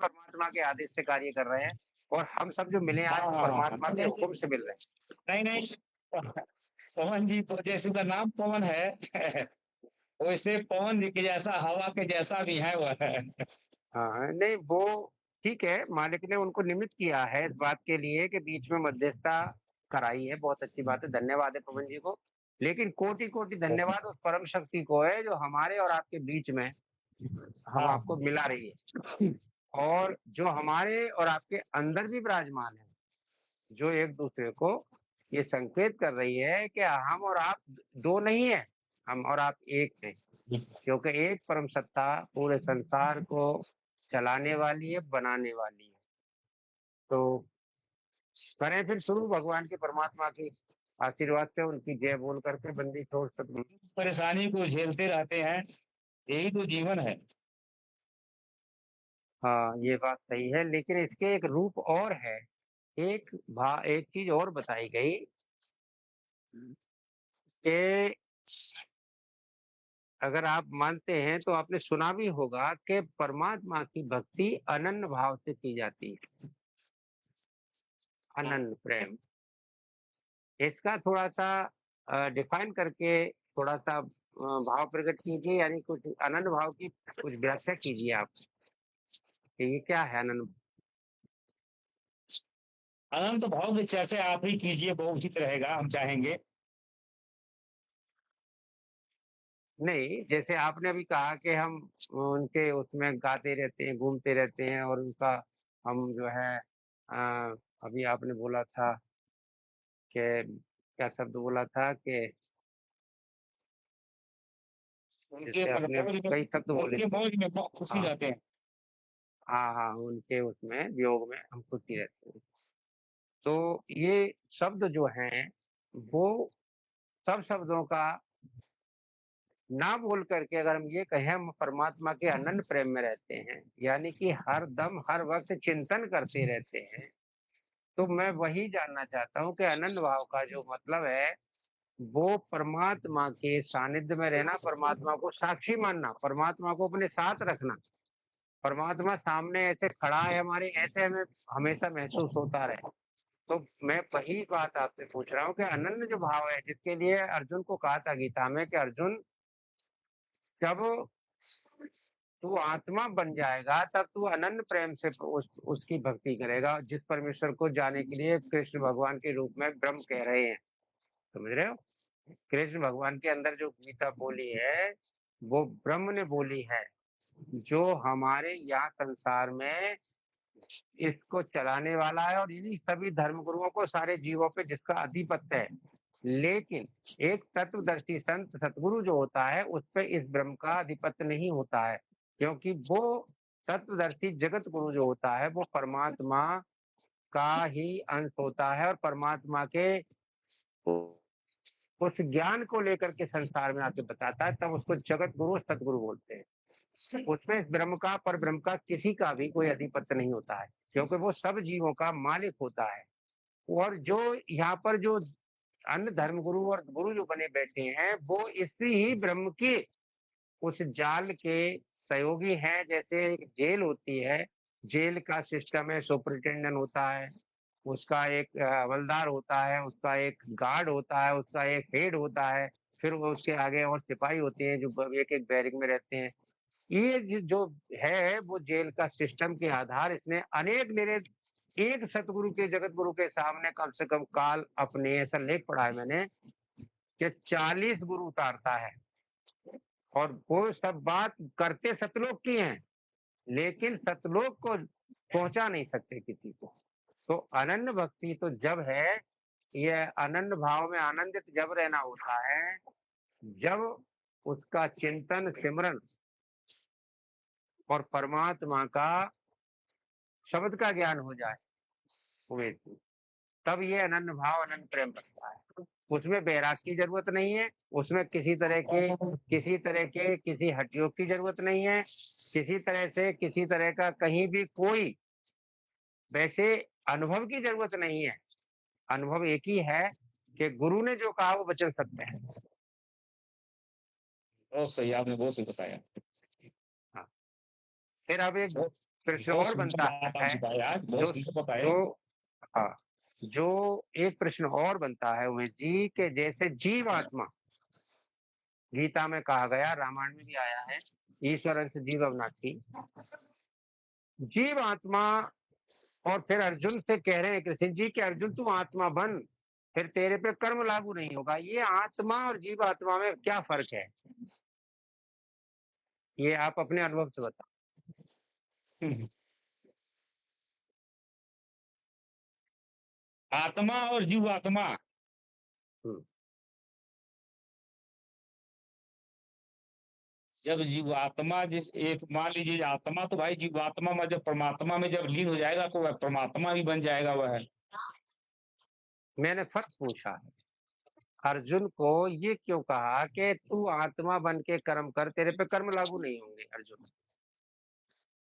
परमात्मा के आदेश से कार्य कर रहे हैं और हम सब जो मिले आज हाँ, वो हाँ, हाँ। परमात्मा के हुक्म से मिल रहे हैं। नहीं, नहीं। पवन जी तो जैसे उसका नाम पवन है वैसे पवन जी के जैसा हवा के जैसा भी है वह है। हाँ, हाँ, नहीं वो ठीक है, मालिक ने उनको निमित्त किया है इस बात के लिए कि बीच में मध्यस्थता कराई है, बहुत अच्छी बात है, धन्यवाद है पवन जी को। लेकिन कोटि-कोटि धन्यवाद उस परम शक्ति को है जो हमारे और आपके बीच में हम हाँ, आपको मिला रही है और जो हमारे और आपके अंदर भी विराजमान है, जो एक-दूसरे को ये संकेत कर रही है कि हम और आप 2 नहीं हैं, हम और आप एक हैं। क्योंकि एक परम सत्ता पूरे संसार को चलाने वाली है, बनाने वाली है। तो करें फिर शुरू भगवान के परमात्मा की आशीर्वाद से उनकी जय बोल करके बंदी छोड़ सद्गुरु। परेशानी को झेलते रहते हैं, यही तो जीवन है। हाँ, ये बात सही है, लेकिन इसके एक रूप और है। एक चीज़ और बताई गई कि अगर आप मानते हैं तो आपने सुना भी होगा कि परमात्मा की भक्ति अनन्य भाव से की जाती है, अनन्य प्रेम। इसका थोड़ा-सा डिफाइन करके थोड़ा-सा भाव प्रकट कीजिए, यानी कुछ अनन्य भाव की कुछ व्याख्या कीजिए आप, कि ये क्या है अनन्य? अनंत भाव की चर्चा आप ही कीजिए, बहुत उचित रहेगा, हम चाहेंगे। नहीं, जैसे आपने अभी कहा कि हम उनके उसमें गाते रहते हैं, घूमते रहते हैं और उनका हम जो है अभी आपने बोला था कि क्या शब्द बोला था कि उनके जैसे आपने मौज में कई शब्द बोले उनके थे। मौज में बहुत खुशी हाँ, रहते हैं। हाँ, हाँ, उनके उसमें वियोग में हम खुशी रहते हैं। तो ये शब्द जो हैं, वो सब शब्दों का ना बोल करके अगर हम ये कहें हम परमात्मा के अनन्य प्रेम में रहते हैं, यानी कि हर दम, हर वक़्त चिंतन करते रहते हैं, तो मैं वही जानना चाहता हूँ कि अनन्य भाव का जो मतलब है, वो परमात्मा के सानिध्य में रहना, परमात्मा को साक्षी मानना, परमात्मा को अपने साथ रखना। परमात्मा सामने ऐसे खड़ा है हमारे, ऐसे हमें हमेशा महसूस होता रहे। तो मैं वही बात आपसे पूछ रहा हूँ कि अनन्य जो भाव है, जिसके लिए अर्जुन को कहा था गीता में कि अर्जुन जब तू आत्मा बन जाएगा तब तू अनन्य प्रेम से उसकी भक्ति करेगा, जिस परमेश्वर को जाने के लिए कृष्ण भगवान के रूप में ब्रह्म कह रहे हैं। समझ रहे हो? कृष्ण भगवान के अंदर जो गीता बोली है, वो ब्रह्म ने बोली है, जो हमारे यहाँ संसार में इसको चलाने वाला है और इन्हीं सभी धर्म गुरुओं को सारे जीवों पे जिसका आधिपत्य है। लेकिन एक तत्वदर्शी संत सतगुरु जो होता है उस पे इस ब्रह्म का आधिपत्य नहीं होता है, क्योंकि वो तत्वदर्शी जगत गुरु जो होता है वो परमात्मा का ही अंश होता है और परमात्मा के उस ज्ञान को लेकर के संसार में आके बताता है, तब उसको जगत गुरु सतगुरु बोलते हैं। उसमें ब्रह्म का, पर ब्रह्म का किसी का भी कोई अधिपत्य नहीं होता है, क्योंकि वो सब जीवों का मालिक होता है। और जो यहाँ पर जो अन्य धर्म गुरु और गुरु जो बने बैठे हैं, वो इसी ही ब्रह्म की उस जाल के सहयोगी हैं। जैसे एक जेल होती है, जेल का सिस्टम है, सुपरिटेंडेंट होता है, उसका एक हवलदार होता है, उसका एक गार्ड होता है, उसका एक हेड होता है, फिर वो उसके आगे और सिपाही होते हैं जो एक-एक बैरक में रहते हैं। ये जो है वो जेल का सिस्टम के आधार इसने अनेक मेरे एक सतगुरु के, जगत गुरु के सामने कम से कम काल अपने, ऐसा लेख पढ़ा है मैंने कि 40 गुरु उतारता है और वो सब बात करते सतलोक की हैं, लेकिन सतलोक को पहुंचा नहीं सकते किसी को। तो अनन्य भक्ति तो जब है, ये अनन्य भाव में आनंदित जब रहना होता है, जब उसका चिंतन सिमरन और परमात्मा का शब्द का ज्ञान हो जाए उमेश जी, तब ये अनन्य भाव, अनन्य प्रेम बनता है। उसमें बैराग की जरूरत नहीं है, उसमें किसी हठयोग की जरूरत नहीं है, किसी तरह से किसी तरह का कहीं भी कोई वैसे अनुभव की जरूरत नहीं है। अनुभव एक ही है कि गुरु ने जो कहा वो वचन सत्य है। बहुत सही, आपने बहुत सही बताया। हाँ, फिर अब एक प्रश्न बहुत और सुंदर बनता बात आप है, बताए आज, बहुत जो सुंदर बताए। जो हाँ, जो एक प्रश्न और बनता है उमेश जी के जैसे जीवात्मा, गीता में कहा गया, रामायण में भी आया है, ईश्वर अंश जीव अविनाशी, जीवात्मा। और फिर अर्जुन से कह रहे हैं कृष्ण जी कि अर्जुन तू आत्मा बन, फिर तेरे पे कर्म लागू नहीं होगा। ये आत्मा और जीवात्मा में क्या फर्क है, ये आप अपने अनुभव से बताओ। आत्मा और जीवात्मा, हम्म, जब जीवात्मा जिस एक मान लीजिए आत्मा, तो भाई जीवात्मा में जब परमात्मा में जब लीन हो जाएगा तो वह परमात्मा ही बन जाएगा वह। मैंने फर्क पूछा है अर्जुन को, ये क्यों कहा कि तू आत्मा बन के कर्म कर, तेरे पे कर्म लागू नहीं होंगे अर्जुन,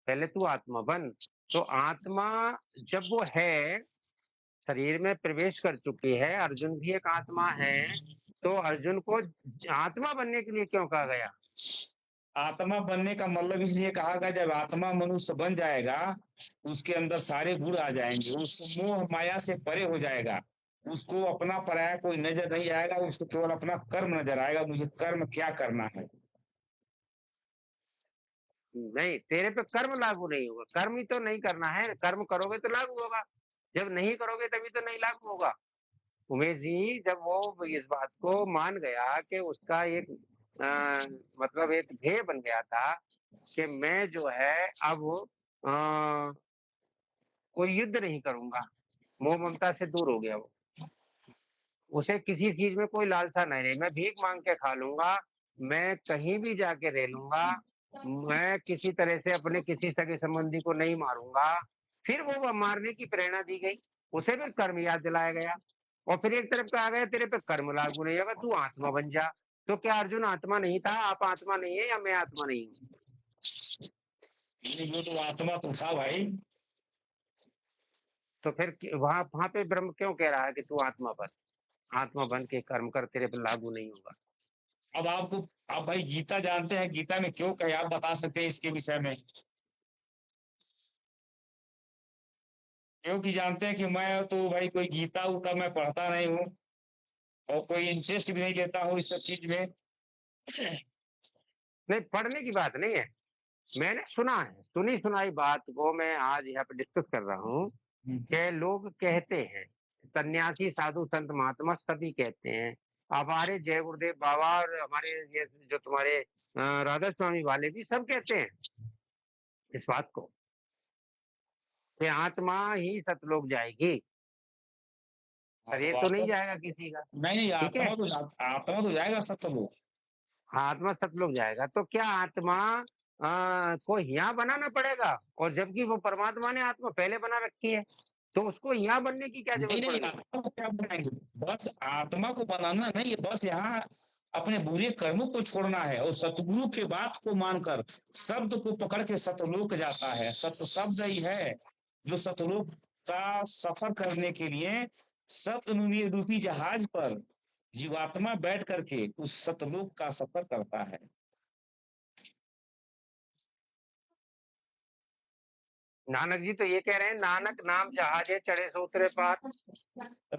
पहले तू आत्मा बन। तो आत्मा जब वो है, शरीर में प्रवेश कर चुकी है, अर्जुन भी एक आत्मा है, तो अर्जुन को आत्मा बनने के लिए क्यों कहा गया? आत्मा बनने का मतलब इसलिए कहा गया, जब आत्मा मनुष्य बन जाएगा उसके अंदर सारे गुण आ जाएंगे, उसको मोह माया से परे हो जाएगा, उसको अपना पराया कोई नजर नहीं आएगा, उसको केवल अपना कर्म नजर आएगा, मुझे कर्म क्या करना है। नहीं, तेरे पे कर्म लागू नहीं होगा, कर्म ही तो नहीं करना है, कर्म करोगे तो लागू होगा, जब नहीं करोगे तभी तो नहीं लागू होगा। उमेश जी, जब वो इस बात को मान गया कि उसका एक मतलब एक ध्येय बन गया था कि मैं जो है अब अ, कोई युद्ध नहीं करूंगा, मोह ममता से दूर हो गया वो, उसे किसी चीज में कोई लालसा नहीं रही, मैं भीख मांग के खा लूंगा, मैं कहीं भी जाके रह लूंगा, मैं किसी तरह से अपने किसी सगे संबंधी को नहीं मारूंगा। फिर वो मारने की प्रेरणा दी गई, उसे भी कर्म याद दिलाया गया, और फिर एक तरफ कहा गया तेरे पे कर्म लागू नहीं होगा, तू आत्मा बन जा। तो क्या अर्जुन आत्मा नहीं था? आप आत्मा नहीं है या मैं आत्मा नहीं हूँ? ये तो आत्मा तो था भाई। तो फिर वहां वहां पे ब्रह्म क्यों कह रहा है कि तू आत्मा बन, आत्मा बन के कर्म कर, तेरे पे लागू नहीं होगा? अब आपको, आप भाई गीता जानते हैं, गीता में क्यों कहे, आप बता सकते हैं इसके विषय में? क्योंकि जानते हैं कि मैं तो भाई कोई गीता उता मैं पढ़ता नहीं हूँ, और कोई इंटरेस्ट भी नहीं लेता हूँ इस सब चीज में। नहीं, पढ़ने की बात नहीं है, मैंने सुना है, सुनी सुनाई बात को मैं आज यहाँ पे डिस्कस कर रहा हूँ कि लोग कहते हैं, सन्यासी साधु संत महात्मा सभी कहते हैं, हमारे जय गुरुदेव बाबा और हमारे ये जो तुम्हारे राधा स्वामी वाले भी सब कहते हैं इस बात को कि आत्मा ही सतलोक जाएगी, शरीर तो नहीं जाएगा किसी का। नहीं नहीं, ठीक है, आत्मा तो जाएगा सब लोग। आत्मा सतलोक जाएगा, तो क्या आत्मा को यहाँ बनाना पड़ेगा? और जबकि वो परमात्मा ने आत्मा पहले बना रखी है, तो उसको यहाँ बनने की क्या नहीं जरूरत पड़ नहीं, गई? आत्मा को क्या बनाएंगे, बस आत्मा को बनाना नहीं है, बस यहाँ अपने बुरे कर्मों को छोड़ना है और सतगुरु के बात को मानकर शब्द को पकड़ के सतलोक जाता है। सत शब्द ही है जो सतलोक का सफर करने के लिए शब्द रूपी जहाज पर जीवात्मा बैठ करके उस सतलोक का सफर करता है। नानक जी तो ये कह रहे हैं, नानक नाम जहाज है चढ़े सो उतरे पार।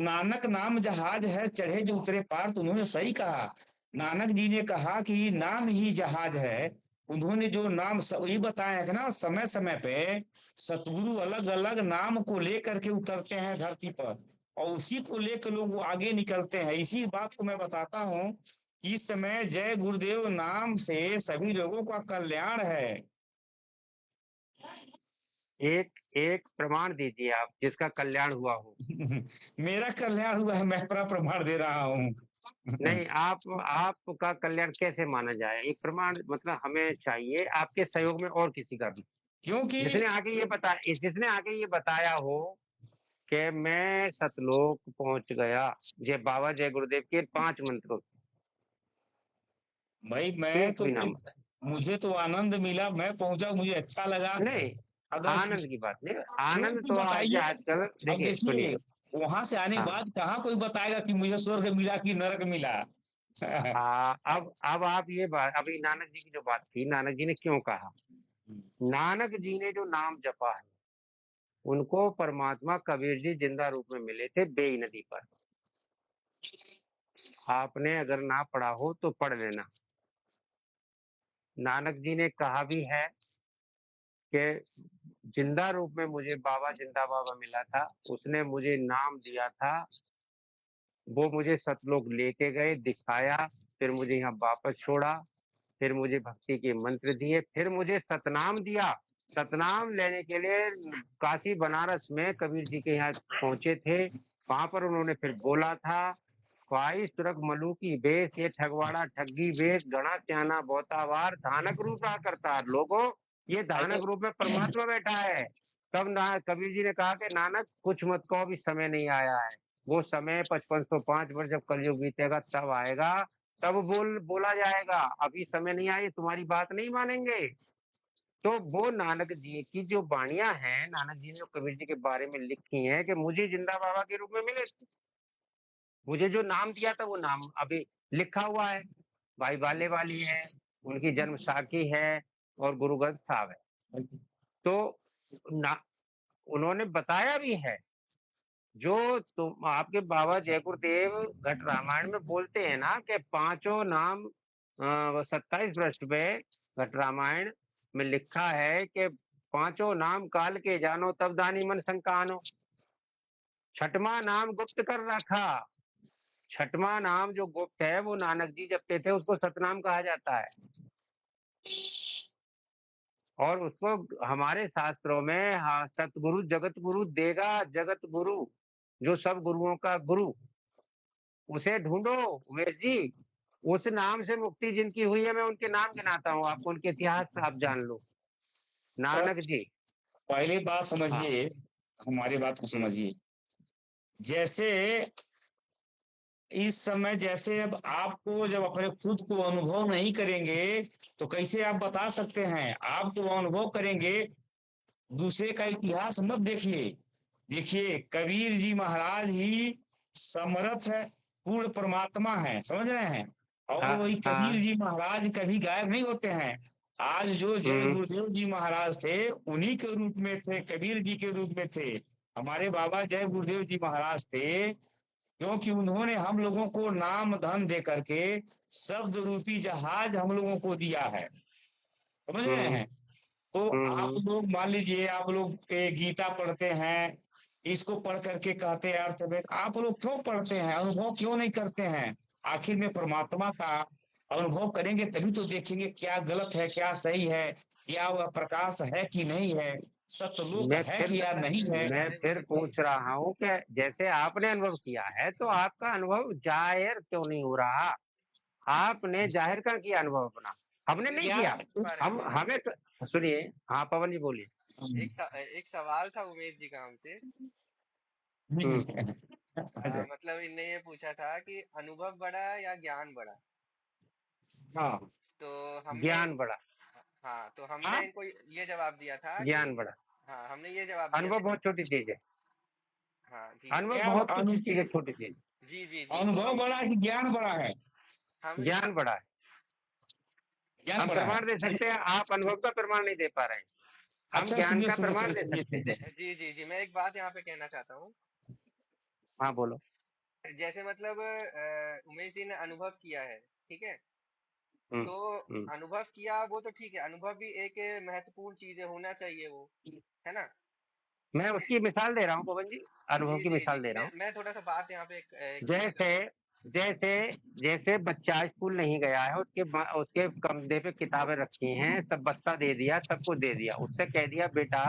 नानक नाम जहाज है चढ़े जो उतरे पार, तो उन्होंने सही कहा। नानक जी ने कहा कि नाम ही जहाज है। उन्होंने जो नाम वही बताया है ना, समय समय पे सतगुरु अलग अलग नाम को लेकर के उतरते हैं धरती पर, और उसी को लेकर लोग आगे निकलते हैं। इसी बात को मैं बताता हूँ कि इस समय जय गुरुदेव नाम से सभी लोगों का कल्याण है। एक एक प्रमाण दीजिए आप जिसका कल्याण हुआ हो। मेरा कल्याण हुआ है, मैं प्रमाण दे रहा हूँ। नहीं, आप आपका कल्याण कैसे माना जाए? एक प्रमाण मतलब हमें चाहिए आपके सहयोग में और किसी का भी, क्योंकि जिसने आके ये बताया हो कि मैं सतलोक पहुंच गया, जय बाबा जय गुरुदेव के 5 मंत्रों भाई से, मैं एक तो, भी नाम बताए। मुझे तो आनंद मिला, मैं पहुंचा, मुझे अच्छा लगा। नहीं, अगर आनंद की बात नहीं, आनंद क्योंकि तो आज बताइए, आजकल अब देखिए देखिए सुनिए। वहां से आने के हाँ, बाद कहाँ कोई बताएगा कि मुझे स्वर्ग मिला कि नरक मिला। अब आप ये बात, अभी नानक जी की जो बात थी, नानक जी ने क्यों कहा नानक जी ने जो नाम जपा है, उनको परमात्मा कबीर जी जिंदा रूप में मिले थे बेई नदी पर। आपने अगर ना पढ़ा हो तो पढ़ लेना। नानक जी ने कहा भी है कि जिंदा रूप में मुझे बाबा जिंदा बाबा मिला था, उसने मुझे नाम दिया था, वो मुझे सतलोक लेके गए, दिखाया, फिर मुझे यहाँ वापस छोड़ा, फिर मुझे भक्ति के मंत्र दिए, फिर मुझे सतनाम दिया। सतनाम लेने के लिए काशी बनारस में कबीर जी के यहाँ पहुंचे थे, वहां पर उन्होंने फिर बोला था, ख्वाहिश तुरक मलू की बेस, ये ठगवाड़ा ठगी बेस, गणा स्याना बहुतावार, धानक रूप रहा करता है। लोगों, ये धानक रूप में परमात्मा बैठा है। तब ना कबीर जी ने कहा कि नानक कुछ मत कहो, अभी समय नहीं आया है। वो समय 5505 वर्ष जब कलयुग बीतेगा तब आएगा, तब बोला जाएगा। अभी समय नहीं आई, तुम्हारी बात नहीं मानेंगे। तो वो नानक जी की जो वाणियां हैं, नानक जी ने जो कबीर जी के बारे में लिखी हैं कि मुझे जिंदा बाबा के रूप में मिले थे, मुझे जो नाम दिया था वो नाम अभी लिखा हुआ है। भाई बाले वाली है, उनकी जन्म साखी है, और गुरु ग्रंथ साहब है। तो ना उन्होंने बताया भी है, जो तुम आपके बाबा जय गुरुदेव घट रामायण में बोलते हैं ना कि पांचों नाम 27 पृष्ठ पे घट रामायण में लिखा है कि पांचों नाम काल के जानो, तब दानी मन संकानो। छठवां नाम गुप्त कर रखा। छठवां नाम जो गुप्त है वो नानक जी जपते थे, उसको सतनाम कहा जाता है। और उसको हमारे शास्त्रों में, हाँ, सतगुरु जगत गुरु देगा, जगत गुरु जो सब गुरुओं का गुरु, उसे ढूंढो उमेश जी। उस नाम से मुक्ति जिनकी हुई है, मैं उनके नाम गिनाता हूँ आपको, उनके इतिहास आप जान लो। नानक जी। पहली बात हाँ। समझिए, हमारी बात को समझिए। जैसे इस समय, जैसे अब आपको जब अपने खुद को अनुभव नहीं करेंगे तो कैसे आप बता सकते हैं? आप जो अनुभव करेंगे, दूसरे का इतिहास मत देखिए। देखिए, कबीर जी महाराज ही समर्थ है, पूर्ण परमात्मा है, समझ रहे हैं? और हाँ। वही हाँ। कबीर जी महाराज कभी गायब नहीं होते हैं। आज जो जय हम्म। गुरुदेव जी महाराज थे, उन्हीं के रूप में थे, कबीर जी के रूप में थे। हमारे बाबा जय गुरुदेव जी महाराज थे, क्योंकि उन्होंने हम लोगों को नाम धन दे करके शब्द रूपी जहाज हम लोगों को दिया है, समझ रहे हम्म। हैं? तो आप हम्म। लोग मान लीजिए, आप लोग गीता पढ़ते हैं, इसको पढ़ करके कहते हैं यार तबियत, आप लोग क्यों पढ़ते हैं? अनुभव क्यों नहीं करते हैं? आखिर में परमात्मा का अनुभव करेंगे तभी तो देखेंगे क्या गलत है, क्या सही है, क्या वह प्रकाश है कि नहीं है, सत्यलोक मैं है फिर कि या नहीं है। मैं फिर पूछ रहा हूँ कि जैसे आपने अनुभव किया है, तो आपका अनुभव जाहिर क्यों नहीं हो रहा? आपने जाहिर का किया अनुभव अपना, हमने नहीं क्या किया। हम हमें सुनिए। हाँ पवन जी बोलिए। एक सवाल था उमेश जी का हमसे। मतलब इनने ये पूछा था कि अनुभव बड़ा या ज्ञान बड़ा। हाँ, तो हमने ज्ञान बड़ा। हाँ, तो हमने हाँ, इनको ये जवाब दिया था कि ज्ञान बड़ा। हाँ, हमने ये जवाब दिया अनुभव था। बहुत छोटी चीज है। हाँ जी। अनुभव क्या बहुत कुछ चीज है, छोटी चीज। जी जी जी। तो अनुभव बड़ा है कि ज्ञान बड़ा है? हम ज्ञान बड़ा है। ज्ञान हम बड़ा है। प्रमाण दे सकते हैं, आप अनुभव का प्रमाण नहीं दे पा रहे हैं, हम अच्छा, ज्ञान सुनिए का सुनिए प्रमाण सुनिए दे सुनिए सकते हैं। सुनिए। जी जी जी, मैं एक बात यहाँ पे कहना चाहता हूँ। हाँ बोलो। जैसे मतलब उमेश जी ने अनुभव किया है, ठीक है। हम्म। तो हम्म। अनुभव किया वो तो ठीक है, अनुभव भी एक महत्वपूर्ण चीज है, होना चाहिए वो, है ना। मैं उसकी मिसाल दे रहा हूँ पवन जी, अनुभव जी की जी जी, मिसाल दे रहा हूँ। मैं थोड़ा सा बात यहाँ पे क्लियर जैसे करूंगा। जैसे जैसे बच्चा स्कूल नहीं गया है, उसके कंधे पे किताबें रखी हैं, सब बस्ता दे दिया, सबको दे दिया, उससे कह दिया बेटा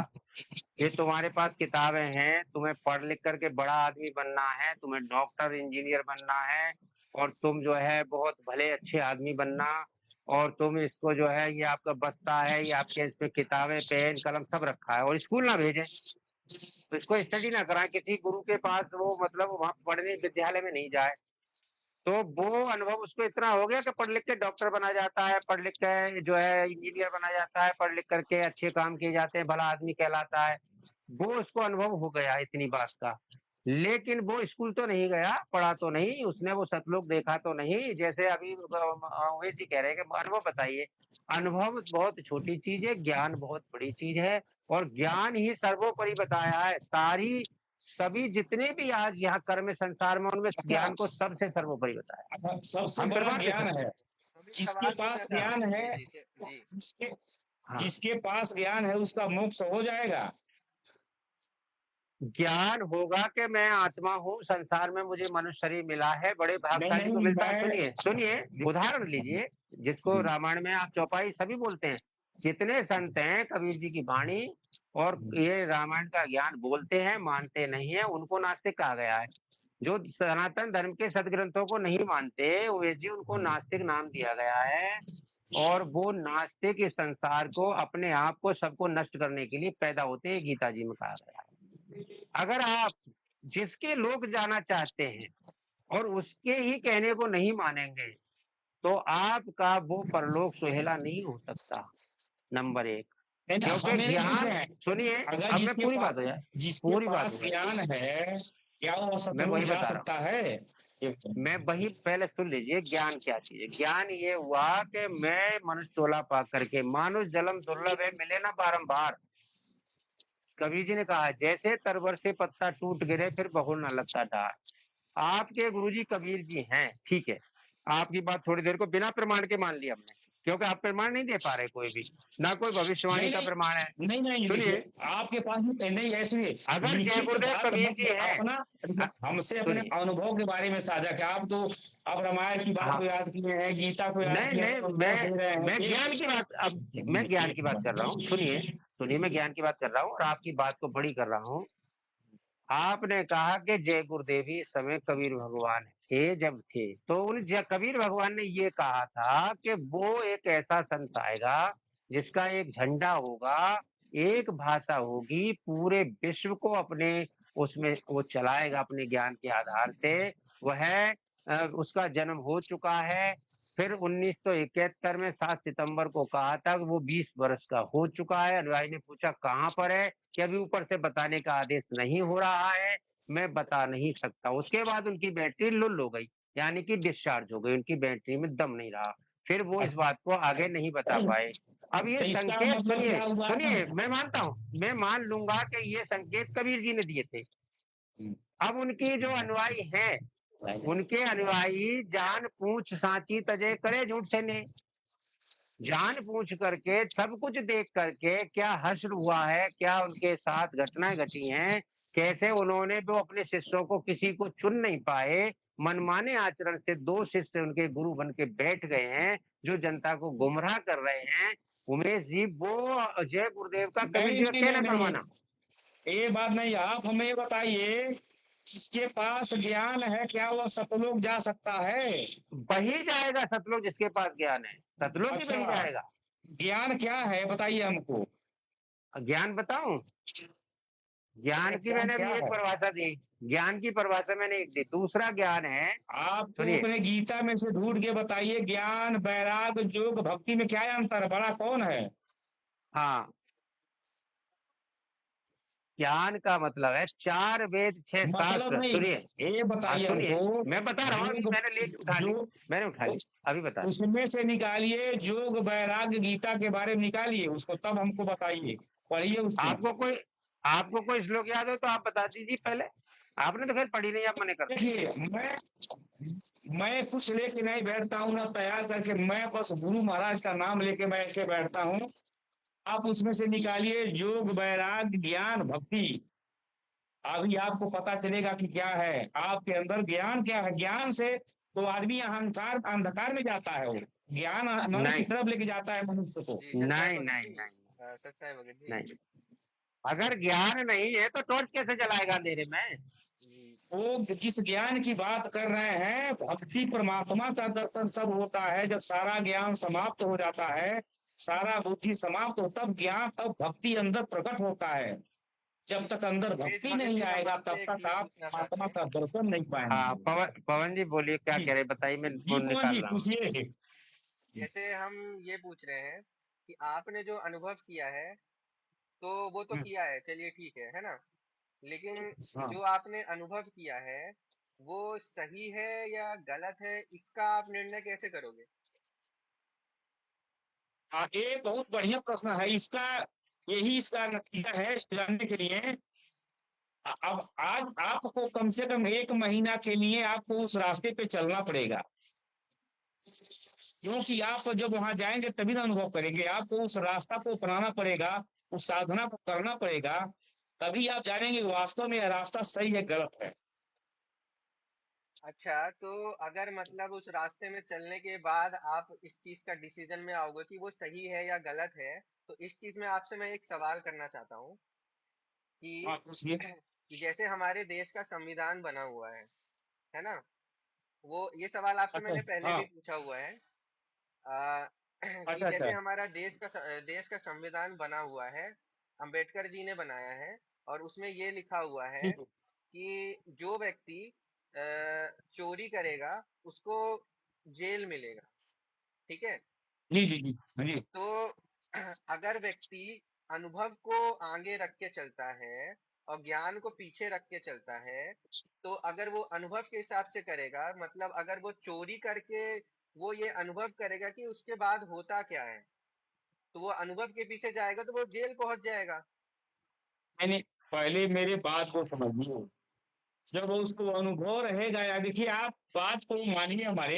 ये तुम्हारे पास किताबें हैं, तुम्हें पढ़ लिख करके बड़ा आदमी बनना है, तुम्हें डॉक्टर इंजीनियर बनना है, और तुम जो है बहुत भले अच्छे आदमी बनना, और तुम इसको जो है, ये आपका बस्ता है, ये आपके इसमें किताबें पेन कलम सब रखा है, और स्कूल ना भेजें, तो इसको स्टडी ना कराएं किसी गुरु के पास, वो मतलब वहाँ पढ़ने विद्यालय में नहीं जाए, तो वो अनुभव उसको इतना हो गया कि पढ़ लिख के डॉक्टर बना जाता है, पढ़ लिख के जो है इंजीनियर बना जाता है, पढ़ लिख करके अच्छे काम किए जाते हैं, भला आदमी कहलाता है। वो उसको अनुभव हो गया इतनी बात का। लेकिन वो स्कूल तो नहीं गया, पढ़ा तो नहीं, उसने वो सतलोक देखा तो नहीं। जैसे अभी उमेश जी कह रहे हैं कि अनुभव बताइए। अनुभव बहुत छोटी चीज है, ज्ञान बहुत बड़ी चीज है। और ज्ञान ही सर्वोपरि बताया है। सारी सभी जितने भी आज यहाँ कर्म संसार में, उनमें अच्छा ज्ञान को सबसे सर्वोपरि बताया। अच्छा, सबसे हम बड़ा प्रमाण दे ज्ञान सकते है हैं। अभी जिसके सवाल पास पूछना था। ज्ञान जी है, जी जी जिसके हाँ, जिसके पास ज्ञान है उसका मोक्ष हो जाएगा। ज्ञान होगा कि मैं आत्मा हूँ, संसार में मुझे मनुष्य शरीर मिला है, बड़े नहीं भागशाली को नहीं, मिलता है। मैं सुनिए सुनिए, उदाहरण लीजिए, जिसको रामायण में आप चौपाई सभी बोलते हैं। कितने संत हैं कबीर जी की वाणी और ये रामायण का ज्ञान बोलते हैं, मानते नहीं है, उनको नास्तिक कहा गया है। जो सनातन धर्म के सदग्रंथों को नहीं मानते, वे जी उनको नास्तिक नाम दिया गया है। और वो नास्तिक इस संसार को, अपने आप को, सबको नष्ट करने के लिए पैदा होते हैं, गीता जी में कहा गया है। अगर आप जिसके लोग जाना चाहते हैं और उसके ही कहने को नहीं मानेंगे, तो आपका वो परलोक सुहेला नहीं हो सकता। नंबर एक, नहीं नहीं, क्योंकि हमें पूछे ज्ञान, हैं सुनिए, अगर अब मैं पूरी बात हो जाए, जिसके पूरी बात हो पास जाए, ज्ञान है क्या वो मैं सतलोक वही जा बता रहा सकता है? हूँ। मैं वही, पहले सुन लीजिए, ज्ञान क्या चीज है। ज्ञान ये हुआ कि मैं मनुष्य तोला पा करके, मानुष जन्म दुर्लभ है, मिले ना बारंबार। कबीर जी ने कहा, जैसे तरवर से पत्ता टूट गिरे फिर बहुर न लगता डार। आपके गुरुजी कबीर जी हैं, ठीक है। आपकी बात थोड़ी देर को बिना प्रमाण के मान लिया हमने, क्योंकि आप प्रमाण नहीं दे पा रहे कोई भी, ना कोई भविष्यवाणी नहीं का नहीं प्रमाण है। नहीं नहीं, सुनिए, देखिए आपके पास नहीं ऐसी अगर जय लिखित गुरुदेव बात कबीर मत जी हैं, अपना हमसे अपने सुनिए, अनुभव के बारे में साझा किया। आप तो अब रामायण की बात हाँ, को याद किए हैं, गीता को याद नहीं किए हैं, नहीं, अनुभव दे रहे हैं मैं ज्ञान की बात, अब मैं ज्ञान की बात कर रहा हूँ। सुनिए सुनिए, मैं ज्ञान की बात कर रहा हूँ और आपकी बात को बड़ी कर रहा हूँ। आपने कहा कि जय गुरुदेव ही इस समय कबीर भगवान थे, जब थे तो कबीर भगवान ने ये कहा था कि वो एक ऐसा संत आएगा जिसका एक झंडा होगा, एक भाषा होगी, पूरे विश्व को अपने उसमें वो चलाएगा अपने ज्ञान के आधार से। वह उसका जन्म हो चुका है। फिर 1971 में 7 सितंबर को कहा था कि वो 20 वर्ष का हो चुका है। अनुयायी ने पूछा कहाँ पर है, कि अभी ऊपर से बताने का आदेश नहीं हो रहा है, मैं बता नहीं सकता। उसके बाद उनकी बैटरी लुल हो गई, यानी कि डिस्चार्ज हो गई, उनकी बैटरी में दम नहीं रहा। फिर वो इस बात को आगे नहीं बता पाए। अब ये तो इसका संकेत, मतलब सुनिए क्या हुआ सुनिए, मैं मानता हूँ, मैं मान लूंगा कि ये संकेत कबीर जी ने दिए थे। अब उनके जो अनुयायी हैं, उनके अनुयायी जान पूछ सांची तजे करे झूठ से ने, जान पूछ करके सब कुछ देख करके क्या हश्र हुआ है, क्या उनके साथ घटनाएं घटी हैं, कैसे उन्होंने वो अपने शिष्यों को किसी को चुन नहीं पाए, मनमाने आचरण से 2 शिष्य उनके गुरु बन के बैठ गए हैं, जो जनता को गुमराह कर रहे हैं। उमेश जी, वो जय गुरुदेव का कबीर नहीं जी का नहीं नहीं कहना नहीं, प्रमाणा। ये बात नहीं। आप हमें ये बताइए, जिसके पास ज्ञान है क्या वो सतलोक जा सकता है? वही जाएगा सतलोक जिसके पास ज्ञान है, सतलोक ही वही अच्छा, जाएगा। ज्ञान क्या है बताइए हमको। ज्ञान बताऊं? ज्ञान की ज्ञान मैंने क्या अभी एक है? परिभाषा दी, ज्ञान की परिभाषा मैंने एक दी। दूसरा ज्ञान है, आप तो सुनिए, अपने गीता में से ढूंढ के बताइए, ज्ञान वैराग योग भक्ति में क्या अंतर है? बड़ा कौन है? हाँ, ज्ञान का मतलब है 4 वेद 6 मतलब शास्त्र। नहीं, सुनिए, ये हाँ बताइए सुनिए, हमको। मैं बता रहा हूँ, अभी योग, मैंने लिस्ट उठा ली, जो मैंने उठा ली, अभी बता रहा उसमें से निकालिए, योग वैराग्य गीता के बारे में निकालिए उसको, तब हमको बताइए, पढ़िए हूँ। उसको। आपको कोई श्लोक याद हो तो आप बता दीजिए पहले। आपने तो खैर पढ़ी नहीं, आप मने करते हैं। देखिए, मैं कुछ लेके नहीं बैठता हूँ ना तैयार करके, मैं बस गुरु महाराज का नाम लेके मैं ऐसे बैठता हूँ। आप उसमें से निकालिए योग वैराग्य ज्ञान भक्ति, अभी आपको पता चलेगा कि क्या है आपके अंदर, ज्ञान क्या है। ज्ञान से तो आदमी अहंकार अंधकार में जाता है, वो ज्ञान आनंद की नहीं तरफ लेके जाता है मनुष्य को। जी सच्चाई नहीं भगत नहीं जी, नहीं सच्चाई भगत जी। नहीं, अगर ज्ञान नहीं है तो टॉर्च कैसे जलाएगा अंधेरे में? जी वो जिस ज्ञान की बात कर रहे हैं, भक्ति परमात्मा का दर्शन सब होता है जब सारा ज्ञान समाप्त हो जाता है, सारा बुद्धि समाप्त हो, तब ज्ञान, तब भक्ति अंदर प्रकट होता है। जब तक अंदर उमेश भक्ति भगत नहीं जी, हम आएगा आपसे तब एक तक चीज आप पूछना चाहते परमात्मा हैं। का दर्शन नहीं हाँ, पाएंगे। पवन जी बोलिए, क्या जी कह रहे बताइए, मैं जी, फोन पवन निकाल जी रहा हूँ। पूछिए। जैसे हम ये पूछ रहे हैं कि आपने जो अनुभव किया है, तो वो तो हम्म, किया है, चलिए ठीक है ना? लेकिन हाँ जो आपने अनुभव किया है वो सही है या गलत है, इसका आप निर्णय कैसे करोगे? हाँ, ये बहुत बढ़िया प्रश्न है इसका। यही इसका नतीजा है जानने के लिए। अब आज आपको कम से कम 1 महीना के लिए आपको उस रास्ते पे चलना पड़ेगा, क्योंकि आप जब वहां जाएंगे तभी ना अनुभव करेंगे। आपको उस रास्ता को अपनाना पड़ेगा, उस साधना को करना पड़ेगा, तभी आप जानेंगे वास्तव में यह रास्ता सही है गलत है। अच्छा, तो अगर मतलब उस रास्ते में चलने के बाद आप इस चीज का डिसीजन में आओगे कि वो सही है या गलत है, तो इस चीज में आपसे मैं एक सवाल करना चाहता हूँ कि हाँ पूछिए। कि जैसे हमारे देश का संविधान बना हुआ है ना? वो ये सवाल आपसे अच्छा। मैंने पहले भी हाँ। पूछा हुआ है। आ, कि अच्छा जैसे अच्छा। हमारा देश का संविधान बना हुआ है, अंबेडकर जी ने बनाया है, और उसमें ये लिखा हुआ है जी कि जो व्यक्ति चोरी करेगा उसको जेल मिलेगा, ठीक है? जी जी जी जी। तो अगर व्यक्ति अनुभव को आगे रख के चलता है और ज्ञान को पीछे रख के चलता है, तो अगर वो अनुभव के हिसाब से करेगा, मतलब अगर वो चोरी करके वो ये अनुभव करेगा कि उसके बाद होता क्या है, तो वो अनुभव के पीछे जाएगा तो वो जेल पहुंच जाएगा। मैंने पहले मेरे बात को समझिए। जब उसको अनुभव रहेगा, या देखिए आप बात को मानिए हमारे।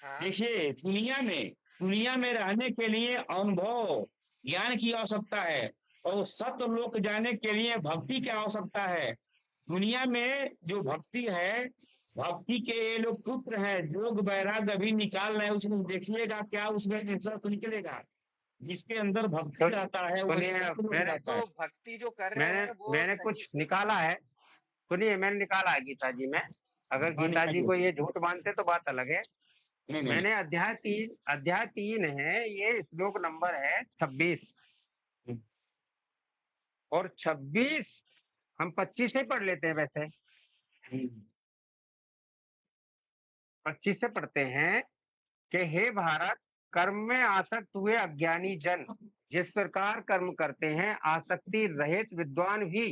हाँ। देखिए दुनिया में रहने के लिए अनुभव ज्ञान की आवश्यकता है, और सत्य लोक जाने के लिए भक्ति की आवश्यकता है। दुनिया में जो भक्ति है, भक्ति के ये लोग पुत्र हैं, योग वैराग्य अभी निकाल रहे हैं, उसमें देखिएगा क्या उसमें निकल निकलेगा। जिसके अंदर भक्ति तो रहता है वो सुनिए, सत्य लोक मैंने जाता है। तो भक्ति जो कर रहे मैंने हैं वो मैंने सही। कुछ निकाला है। सुनिए, मैंने निकाला है गीता जी में। अगर हाँ गीता जी निकालिए। को ये झूठ मानते तो बात अलग है। नहीं नहीं। मैंने अध्याय 3 है, ये श्लोक नंबर है 26। और 26 हम 25 से पढ़ लेते हैं वैसे। 25 से पढ़ते हैं कि हे भारत, कर्म में आसक्त हुए अज्ञानी जन जिस प्रकार कर्म करते हैं, आसक्ति रहित विद्वान भी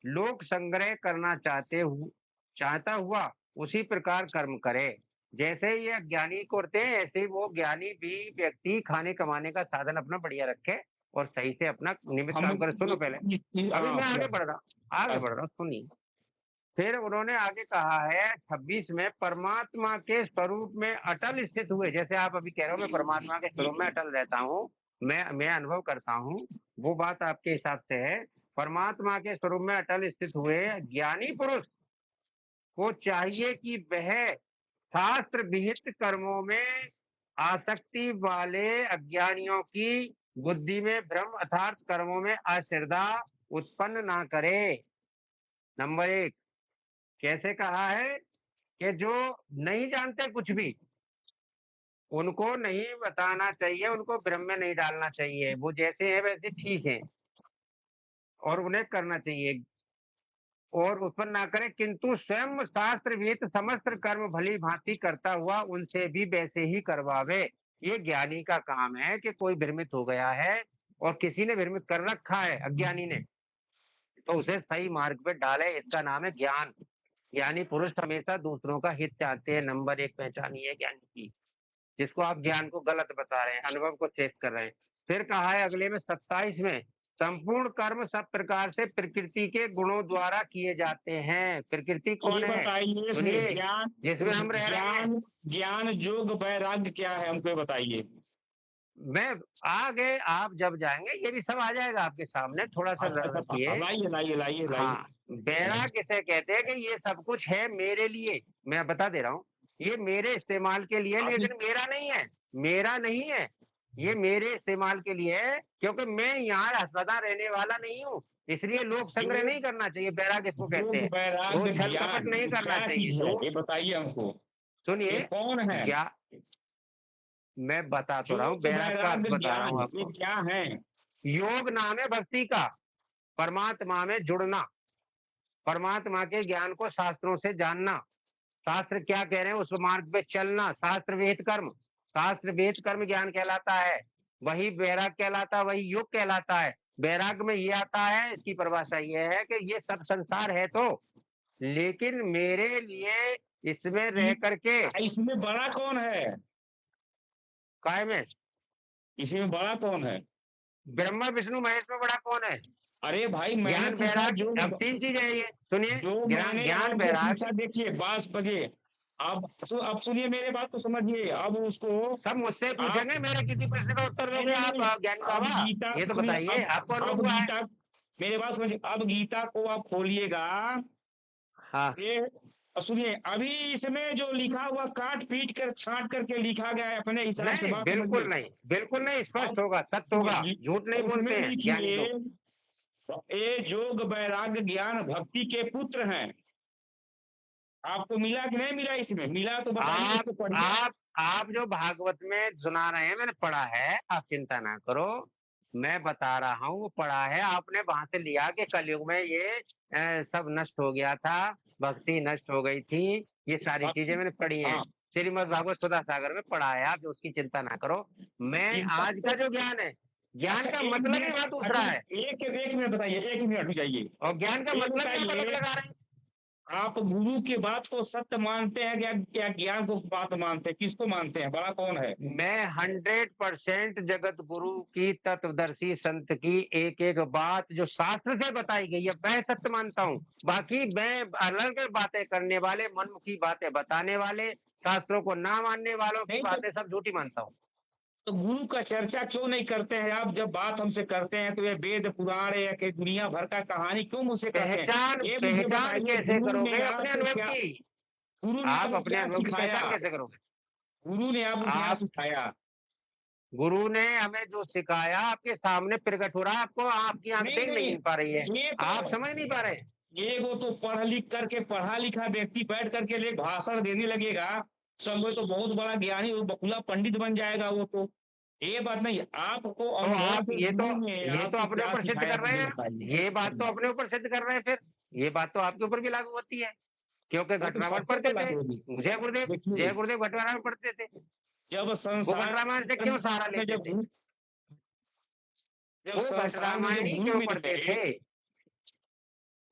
लोक संग्रह करना चाहता हुआ उसी प्रकार कर्म करे। जैसे ये अज्ञानी करते हैं, ऐसे ही वो ज्ञानी भी व्यक्ति खाने कमाने का साधन अपना बढ़िया रखे और सही से अपना नियमित हम काम करे। सुनो पहले, अभी मैं आगे बढ़ रहा हूँ, सुनिए। फिर उन्होंने आगे कहा है 26 में, परमात्मा के स्वरूप में अटल स्थित हुए। जैसे आप अभी कह रहे हो मैं परमात्मा के स्वरूप में अटल रहता हूँ, मैं अनुभव करता हूँ, वो बात आपके हिसाब से है। परमात्मा के स्वरूप में अटल स्थित हुए ज्ञानी पुरुष को चाहिए कि वह शास्त्र विहित कर्मों में आसक्ति वाले अज्ञानियों की बुद्धि में भ्रम अर्थात कर्मों में अश्रद्धा उत्पन्न ना करे। नंबर 1, कैसे कहा है कि जो नहीं जानते कुछ भी उनको नहीं बताना चाहिए, उनको भ्रम में नहीं डालना चाहिए, वो जैसे है वैसे ठीक है और उन्हें करना चाहिए और उत्पन्न ना करे, किंतु स्वयं शास्त्र विहित समस्त कर्म भली भांति करता हुआ उनसे भी वैसे ही करवावे। ये ज्ञानी का काम है कि कोई भ्रमित हो गया है और किसी ने भ्रमित कर रखा है अज्ञानी ने, तो उसे सही मार्ग पे डाले। इसका नाम है ज्ञान। ज्ञानी पुरुष हमेशा दूसरों का हित चाहते हैं। नंबर 1 पहचान ये है ज्ञानी की, जिसको आप ज्ञान को गलत बता रहे हैं, अनुभव को चेक कर रहे हैं। फिर कहा है अगले में 27 में, संपूर्ण कर्म सब प्रकार से प्रकृति के गुणों द्वारा किए जाते हैं। प्रकृति तो कौन ये है? बताइए सुनिए, ज्ञान, जिसमें हम रह रहे हैं। ज्ञान ज्ञान योग वैराग्य क्या है हमको बताइए। मैं आगे आप जब जाएंगे ये भी सब आ जाएगा आपके सामने, थोड़ा सा अच्छा अच्छा, रखिए। लाइए लाइए लाइए लाइए। हाँ, बैराग किसे कहते हैं कि ये सब कुछ है मेरे लिए, मैं बता दे रहा हूँ, ये मेरे इस्तेमाल के लिए, अभी लेकिन मेरा नहीं है, मेरा नहीं है, ये मेरे इस्तेमाल के लिए है, क्योंकि मैं यहाँ सदा रहने वाला नहीं हूँ, इसलिए लोक संग्रह नहीं करना चाहिए। बैराग इसको कहते योग हैं। तो वैराग्य छल ज्ञान कपट नहीं ये करना क्या चाहिए। चीज है, तो ये बताइए हमको। ये सुनिए, कौन है? क्या मैं बता तो रहा हूँ, योग बैराग का अर्थ वैराग्य बता रहा ज्ञान हूँ ये आपको। क्या है? योग नाम है भक्ति का, परमात्मा में जुड़ना, परमात्मा के ज्ञान को शास्त्रों से जानना, शास्त्र क्या कह रहे हैं उस मार्ग पे चलना, शास्त्र विहित कर्म, शास्त्र विहित कर्म ज्ञान कहलाता है, वही वैराग कहलाता है, वही योग कहलाता है। वैराग्य में ये आता है, इसकी परिभाषा ये है कि ये सब संसार है तो, लेकिन मेरे लिए इसमें रह करके इसमें बड़ा कौन है? काय में इसमें बड़ा कौन है? ब्रह्मा विष्णु महेश में बड़ा कौन है? अरे भाई मैंने ज्ञान पूछा वैराग, जो अब 3 चीजें हैं ये, सुनिए, जो मैंने ज्ञान आपसे वैराग पूछा, देखिए बात बजे। अब सुनिए मेरे बात को समझिए। अब उसको सब मुझसे आप पूछेंगे, मेरे किसी प्रश्न का उत्तर दोगे नहीं, आप ज्ञानी अब बाबा? गीता ये तो सुनिए। बताइए, आपको अब अनुभव हुआ है? गीता, मेरे बात समझिए, अब गीता को आप खोलिएगा। हाँ ये सुनिए, अभी इसमें जो लिखा हुआ काट पीट कर छांट करके लिखा गया है अपने हिसाब से, नहीं, बात बिल्कुल समझिए। नहीं, बिल्कुल नहीं, स्पष्ट अब होगा, सत्य सुनिए, होगा, झूठ नहीं बोलते उसमें हैं ज्ञानी लिखिए, लोग। ये जोग वैराग्य ज्ञान भक्ति के पुत्र हैं। आपको मिला कि नहीं मिला? इसमें मिला तो बताइए, इसको पढ़िए। आप जो भागवत में सुना रहे हैं, मैंने पढ़ा है, आप चिंता ना करो, मैं बता रहा हूँ, वो पढ़ा है आपने, वहां से लिया कि कलयुग में ये सब नष्ट हो गया था, भक्ति नष्ट हो गई थी, ये सारी चीजें मैंने पढ़ी हैं, हाँ, श्रीमद् भागवत सुधा सागर में पढ़ा है, आप उसकी चिंता ना करो। मैं चिंता आज का जो ज्ञान है, ज्ञान अच्छा का एक मतलब ही मिनट, वहां दूसरा अच्छा है, एक मिनट बताइए, एक मिनट हो जाइए। और ज्ञान का ये मतलब क्या पता बताइए, लगा रहे हैं? आप गुरु की बात को सत्य मानते हैं क्या, क्या ज्ञान को बात मानते हैं? किसको मानते हैं? बड़ा कौन है? मैं 100% जगत गुरु की तत्वदर्शी संत की एक एक बात जो शास्त्र से बताई गई है वह सत्य मानता हूँ। बाकी मैं अलग बातें करने वाले, मनमुखी बातें बताने वाले, शास्त्रों को ना मानने वालों की नहीं बातें सब झूठी मानता हूँ। तो गुरु का चर्चा क्यों नहीं करते हैं आप? जब बात हमसे करते हैं तो ये वेद पुराण या कि दुनिया भर का कहानी क्यों मुझसे कहते हैं? पहचान ये मुझे पहचान बताइए, कैसे गुरु ने करोगे अपने आपको अनुभव क्या, की? गुरु ने आप आपको अपने क्या अनुभव की सिखाया? पहचान कैसे करोगे? गुरु ने आपको क्या आप, सिखाया? गुरु ने हमें जो सिखाया आपके सामने प्रकट हो रहा है, आपको, आपकी आंख नहीं देख नहीं पा रही है, नहीं, ये आप तो, समझ नहीं पा रहे। ये वो तो पढ़ लिख करके, पढ़ा लिखा व्यक्ति बैठ करके ले भाषण देने लगेगा, सब वो तो बहुत बड़ा ज्ञानी, वो बकुला पंडित बन जाएगा वो तो। ये बात नहीं, आपको तो अनुभव आप से गुरु ने ये तो आपको अपने क्या ऊपर सिद्ध सिखाया कर रहे मुझे हैं, बताइए। ये बात तो अपने ऊपर सिद्ध कर रहे हैं, फिर ये बात तो आपके ऊपर भी लागू होती है, क्योंकि वो तो घटरामायण सबके पढ़ते पर थे, लागू होगी। देखिए, जय गुरुदेव घटरामायण पढ़ते थे, जब वो संसार घटरामायण से क्यों सहारा में लेते थे? जब वो संसार में घटरामायण जब ही गुरु क्यों मिल पढ़ते गए, थे?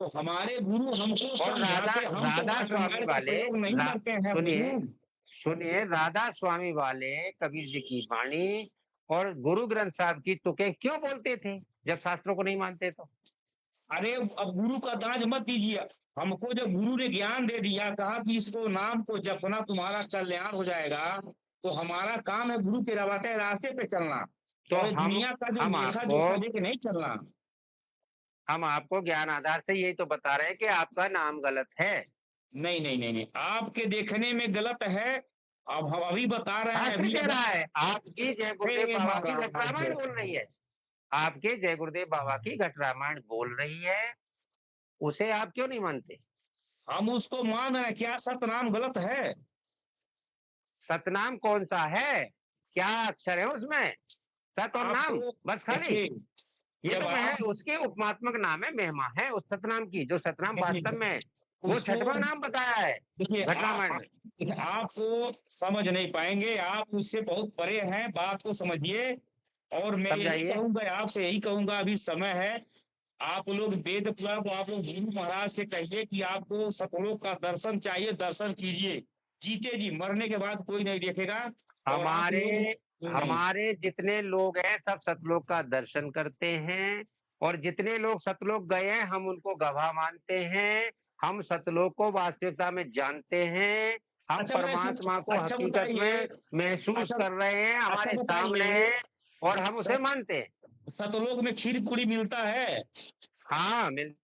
तो हमारे गुरु हमको और राधा समझाते, हम तो राधा स्वामी घटरामायण का वाले, प्रयोग नहीं करते हैं सुनिए, गुरु। सुनिए, राधा स्वामी वाले कबीर जी की वाणी और गुरु ग्रंथ साहब की तुकें क्यों बोलते थे जब शास्त्रों को नहीं मानते तो? अरे अब गुरु का दाज मत दीजिए। हमको जब गुरु ने ज्ञान दे दिया, कहा कि इसको नाम को जपना तुम्हारा कल्याण हो जाएगा, तो हमारा काम है गुरु के रवाते रास्ते पे चलना, तो और दुनिया का जो हम लेखा आपको जोखा लेके नहीं चलना। हम आपको ज्ञान आधार से यही तो बता रहे हैं कि आपका नाम गलत है। नहीं नहीं नहीं नहीं, आपके देखने में गलत है। अब हम अभी बता रहे हैं, शास्त्र अभी कह रहा है, आपकी जय गुरुदेव हे बाबा की महाराज, घटरामायण बोल रही है, आपके जय गुरुदेव बाबा की घटरामायण बोल रही है, उसे आप क्यों नहीं मानते? हम उसको मान रहे हैं, क्या सतनाम गलत है? सतनाम कौन सा है? क्या अक्षर है उसमें? सत और नाम, आपको बस खाली? देखिए, ये जब तो आप उसके उपमात्मक नाम है, महिमा है उस सतनाम की, जो सतनाम वास्तव में है। वो उसको, छठवां नाम बताया है देखिए घटरामायण में। आपको समझ नहीं पाएंगे, आप उससे बहुत परे हैं, बात को समझिए। और मैं यही समझाइए। कहूंगा, आपसे यही कहूंगा, अभी समय है, आप लोग वेद पुराण को, आप लोग गुरु महाराज से कहिए कि आपको सतलोक का दर्शन चाहिए, दर्शन कीजिए। जीते जी, मरने के बाद कोई नहीं देखेगा। और आप हमारे लोग नहीं, हमारे जितने लोग हैं सब सतलोक का दर्शन करते हैं, और जितने लोग सतलोक गए हैं हम उनको गवाह मानते हैं, हम सतलोक को वास्तविकता में जानते हैं, हम अच्छा मैं परमात्मा को अच्छा हकीकत बताइए, में महसूस अच्छा कर रहे हैं, अच्छा हमारे सामने बताइए, है, और हम उसे मानते हैं। सतलोक में खीर पूरी मिलता है? हाँ, मिल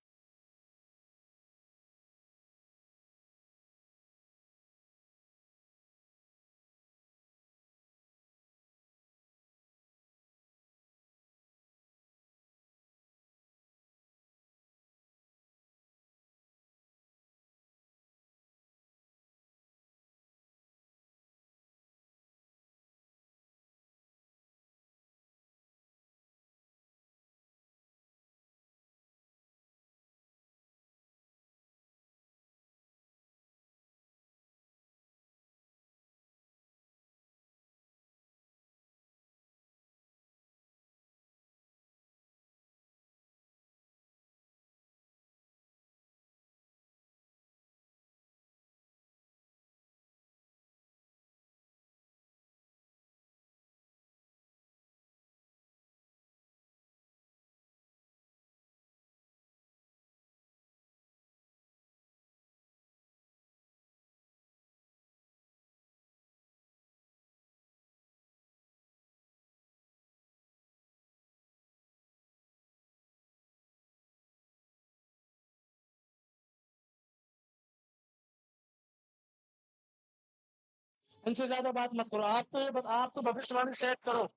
इनसे ज्यादा बात मत करो। आप तो भविष्यवाणी सेट करो।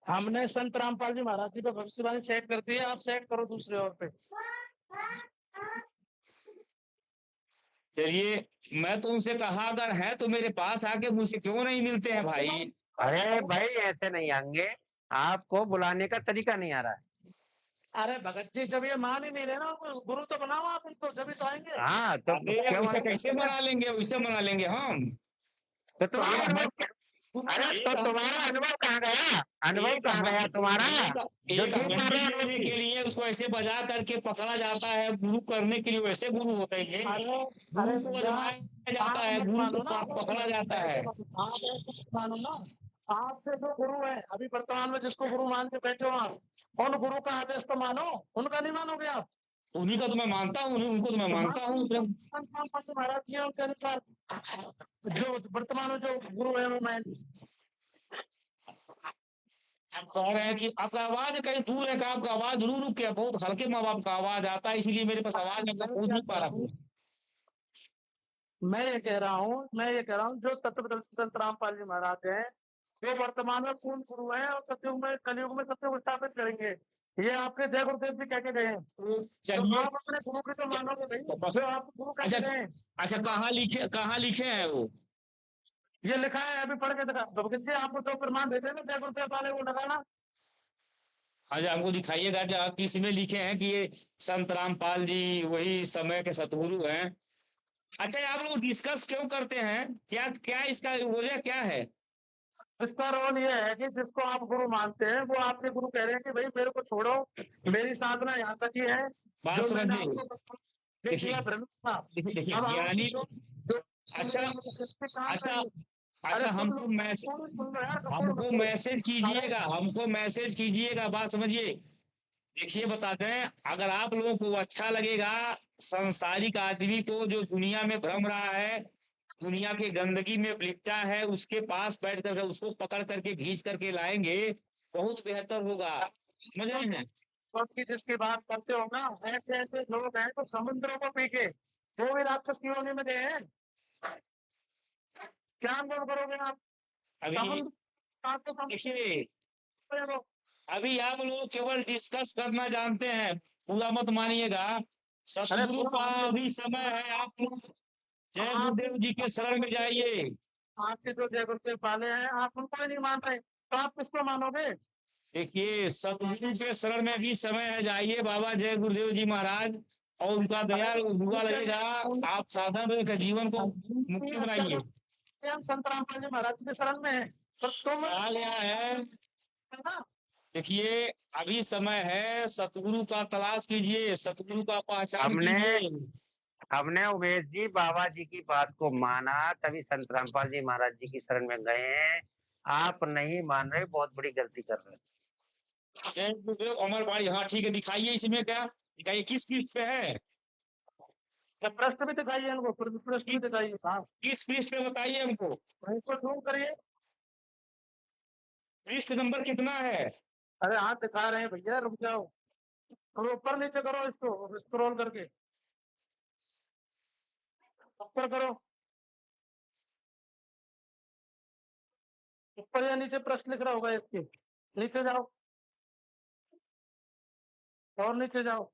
हमने संत रामपाल जी महाराज जी पे भविष्यवाणी सेट कर दी है, आप सेट करो दूसरे और पे। चलिए, मैं तो उनसे कहा अगर है तो मेरे पास आके मुझसे क्यों नहीं मिलते हैं भाई। अरे भाई ऐसे नहीं आएंगे, आपको बुलाने का तरीका नहीं आ रहा है। अरे भगत जी, जब ये मान ही नहीं रहे ना, गुरु तो बनाओ आप उनको, जब ही तो आएंगे। हाँ तो अरे क्यों वैसे कैसे मना लेंगे, वैसे मना लेंगे हम। तो तुम्हारा अनुभव अरे तो तुम्हारा अनुभव कहाँ गया? अनुभव कहाँ गया तुम्हारा? जो एक तुम कर हड्डी रहे हो लेने के लिए उसको ऐसे बजा करके पकड़ा जाता है, गुरु करने के लिए वैसे गुरु होते हैं। गुरु को बजाया जाता है, गुरु को पकड़ा जाता है। आप ऐसे मानो ना, आपसे जो गुरु है अभी वर्तमान में, जिसको गुरु मान के बैठे हो आप, उन गुरु का आदेश तो मानो, उनका नहीं मानोगे आप? उन्हीं का तो मैं मानता हूँ, उनको तो मैं मानता हूँ। महाराज जी उनके अनुसार जो वर्तमान में जो गुरु है वो मैं। आप कह रहे हैं कि आपका आवाज कहीं दूर है, आपका आवाज रुक रुक के बहुत हल्के माँ बाप का आवाज आता है, इसलिए मेरे पास आवाज में पहुंच नहीं पा रहा हूँ। मैं ये कह रहा हूँ जो तत्वदर्शी संत रामपाल जी महाराज हैं, वे वर्तमान में पूर्ण गुरु हैं और सतयुग में, कलयुग में सत्युग स्थापित करेंगे। ये आपके जय गुरुदेव जी कह के गए हैं। तो चलिए, आप अपने गुरु की तो मानोगे नहीं, बस। जो आप गुरु कह के गए हैं। अच्छा, कहाँ लिखे हैं वो? ये लिखा है, अभी पढ़ के दिखा। भगत जी आपको जो प्रमाण देते हैं ना जय गुरुदेव वाले, वो लगाना। अच्छा, हमको दिखाइएगा जो किस में लिखे हैं कि ये संत रामपाल जी वही समय के सतगुरु हैं। अच्छा, आप लोग डिस्कस क्यों करते हैं? क्या क्या इसका वजह क्या है? इसका रोल ये है कि जिसको आप गुरु मानते हैं वो आपके गुरु कह रहे हैं कि भाई मेरे को छोड़ो, मेरी साधना यहाँ तक ही है। बात जो मैंने समझिए। आपको देखिए, देखिए, अब आप ज्ञानी। जो अच्छा अच्छा अच्छा, हमको मैसेज कीजिएगा, बात समझिए। देखिए, बताते हैं, अगर आप लोगों को अच्छा लगेगा, सांसारिक आदमी को जो दुनिया में भ्रम रहा है, दुनिया के गंदगी में लिपटा है, उसके पास बैठ कर उसको पकड़ करके खींच करके लाएंगे, बहुत बेहतर होगा। समझ रहे हैं? की जिसकी बात करते हो ना, ऐसे ऐसे लोग हैं तो समुद्रों को पी के वो भी राक्षस की योनि में गए हैं। क्या अनुभव करोगे आप? देखिए, अभी आप लोग केवल डिस्कस करना जानते हैं, पूरा मत मानिएगा। सतगुरु का अभी समय है, आप लोग जय गुरुदेव जी के शरण में जाइए। आपके जो जय गुरुदेव पाले हैं, आप उनको नहीं मान रहे तो आप किसको मानोगे? देखिए, सतगुरु के शरण में भी समय है, जाइए बाबा जय गुरुदेव जी महाराज, और उनका दया दुआ लगेगा, आप साधन का जीवन को मुक्ति बनाइए। हम संत रामपाल जी महाराज के शरण में है, पर तुम आ गया है। देखिए, अभी समय है, सतगुरु का तलाश कीजिए, सतगुरु का पहचान कीजिए। हमने उमेश जी बाबा जी की बात को माना, तभी संत रामपाल जी महाराज जी की शरण में गए हैं। आप नहीं मान रहे, बहुत बड़ी गलती कर रहे हैं। जय गुरुदेव अमर भाई, हाँ ठीक है, दिखाइए इसमें क्या, दिखाइए किस पृष्ठ पे है? प्रश्न भी दिखाइए हमको, प्रश्न भी दिखाइए। हाँ, किस पृष्ठ पे बताइए हमको, इसको जूम करिए। पृष्ठ नंबर कितना है? अरे हाथ दिखा रहे हैं भैया, रुक जाओ, थोड़ा ऊपर नीचे करो, इसको स्क्रॉल करके ऊपर करो, ऊपर या नीचे प्रश्न लिख रहा होगा इसके। नीचे जाओ और नीचे जाओ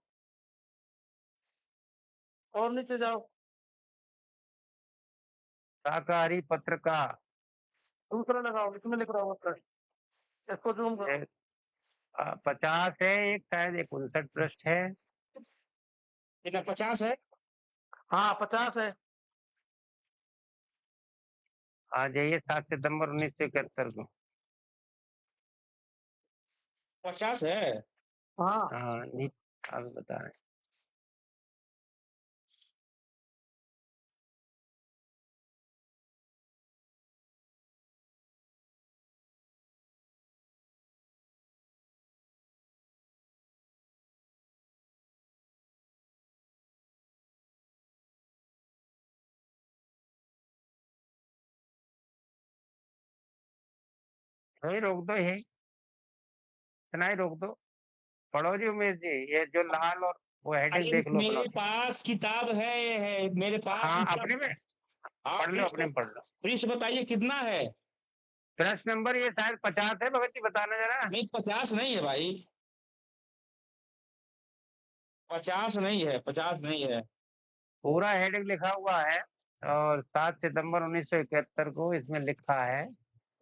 और नीचे जाओ। शाकाहारी पत्र का दूसरा लगाओ, इसमें लिख रहा होगा प्रश्न, इसको जूम करो। 50 है एक, शायद 59 पृष्ठ है। कितना, 50 है? हाँ 50 है। आ जाइए 7 सितंबर 1971 को। 50 है? हाँ आप बता रहे हैं। वही रोक दो, यही इतना ही रोक दो। पढ़ो जी उमेश जी, ये जो लाल और वो हेडिंग देख लो। मेरे पास किताब है, ये है मेरे पास। हाँ अपने में, आप पढ़ लो, अपने में पढ़ लो। पृष्ठ बताइए कितना है? प्रश्न नंबर ये शायद 50 है भगत जी, बताना जरा। नहीं 50 नहीं है भाई, 50 नहीं है, 50 नहीं है। पूरा हेडिंग लिखा हुआ है और 7 सितंबर 1971 को इसमें लिखा है।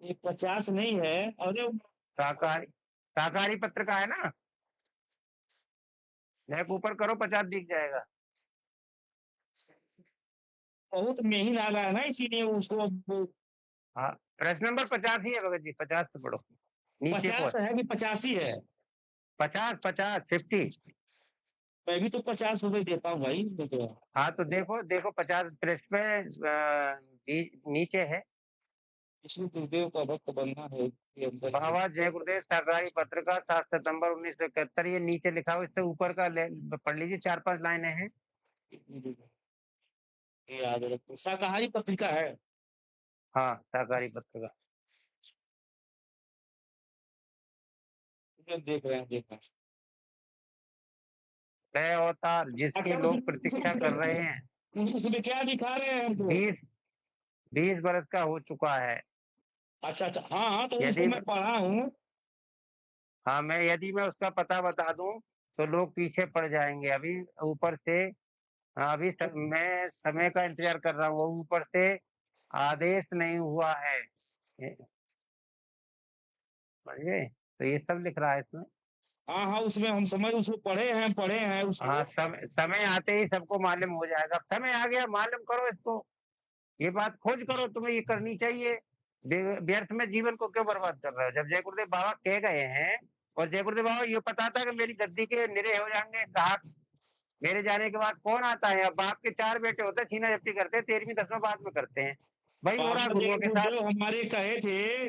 ये 50 नहीं है। अरे शाकाहारी पत्र का है ना? नेक ऊपर करो, 50 दिख जाएगा। बहुत में ही ला रहा है ना, इसीलिए उसको हाँ, प्रश्न नंबर 50 ही है भगत जी, 50 से पढ़ो नीचे को। 50 है कि 85 है? 50 मैं भी तो 50 रुपए देता हूँ भाई, देखो। हाँ तो देखो देखो 50 पृष्ठ पे नीचे है। विष्णु गुरुदेव का भक्त बनना है ये अंदर है। बाबा जय गुरुदेव शाकाहारी पत्र का 7 सितंबर 1971, ये नीचे लिखा हुआ, इससे ऊपर का पढ़ लीजिए, 4-5 लाइनें हैं। ये याद रखो, शाकाहारी पत्रिका है। हाँ, शाकाहारी पत्र का। ये देख रहे हैं, देख रहे हैं। नए अवतार जिसकी अच्छा, लोग प्रतीक्षा कर रहे हैं, उसमें क्या दिखा रहे हैं हमको? 20 वर्ष का हो चुका है। अच्छा अच्छा, हाँ हाँ, तो उसको यदि मैं पढ़ा हूँ। हाँ, यदि मैं उसका पता बता दूं तो लोग पीछे पड़ जाएंगे। अभी ऊपर से मैं समय का इंतजार कर रहा हूँ, वो ऊपर से आदेश नहीं हुआ है, समझे? तो ये सब लिख रहा है इसमें। हाँ हाँ, उसमें हम समझ, उसको पढ़े हैं उसको। हाँ, समय आते ही सबको मालूम हो जाएगा। समय आ गया, मालूम करो इसको, ये बात खोज करो, तुम्हें ये करनी चाहिए। व्यर्थ में जीवन को क्यों बर्बाद कर रहे हो? जब जय गुरुदेव बाबा कह गए हैं, और जय गुरुदेव बाबा ये पता था कि मेरी गद्दी के निरे हो जाएंगे ग्राहक, मेरे जाने के बाद कौन आता है? अब बाप के 4 बेटे होते, छीना झपटी करते, 13वीं 10वीं बाद में करते हैं। भाई हो रहा बाबा गुरुओं के साथ। गुरुदेव हमारे कहे थे,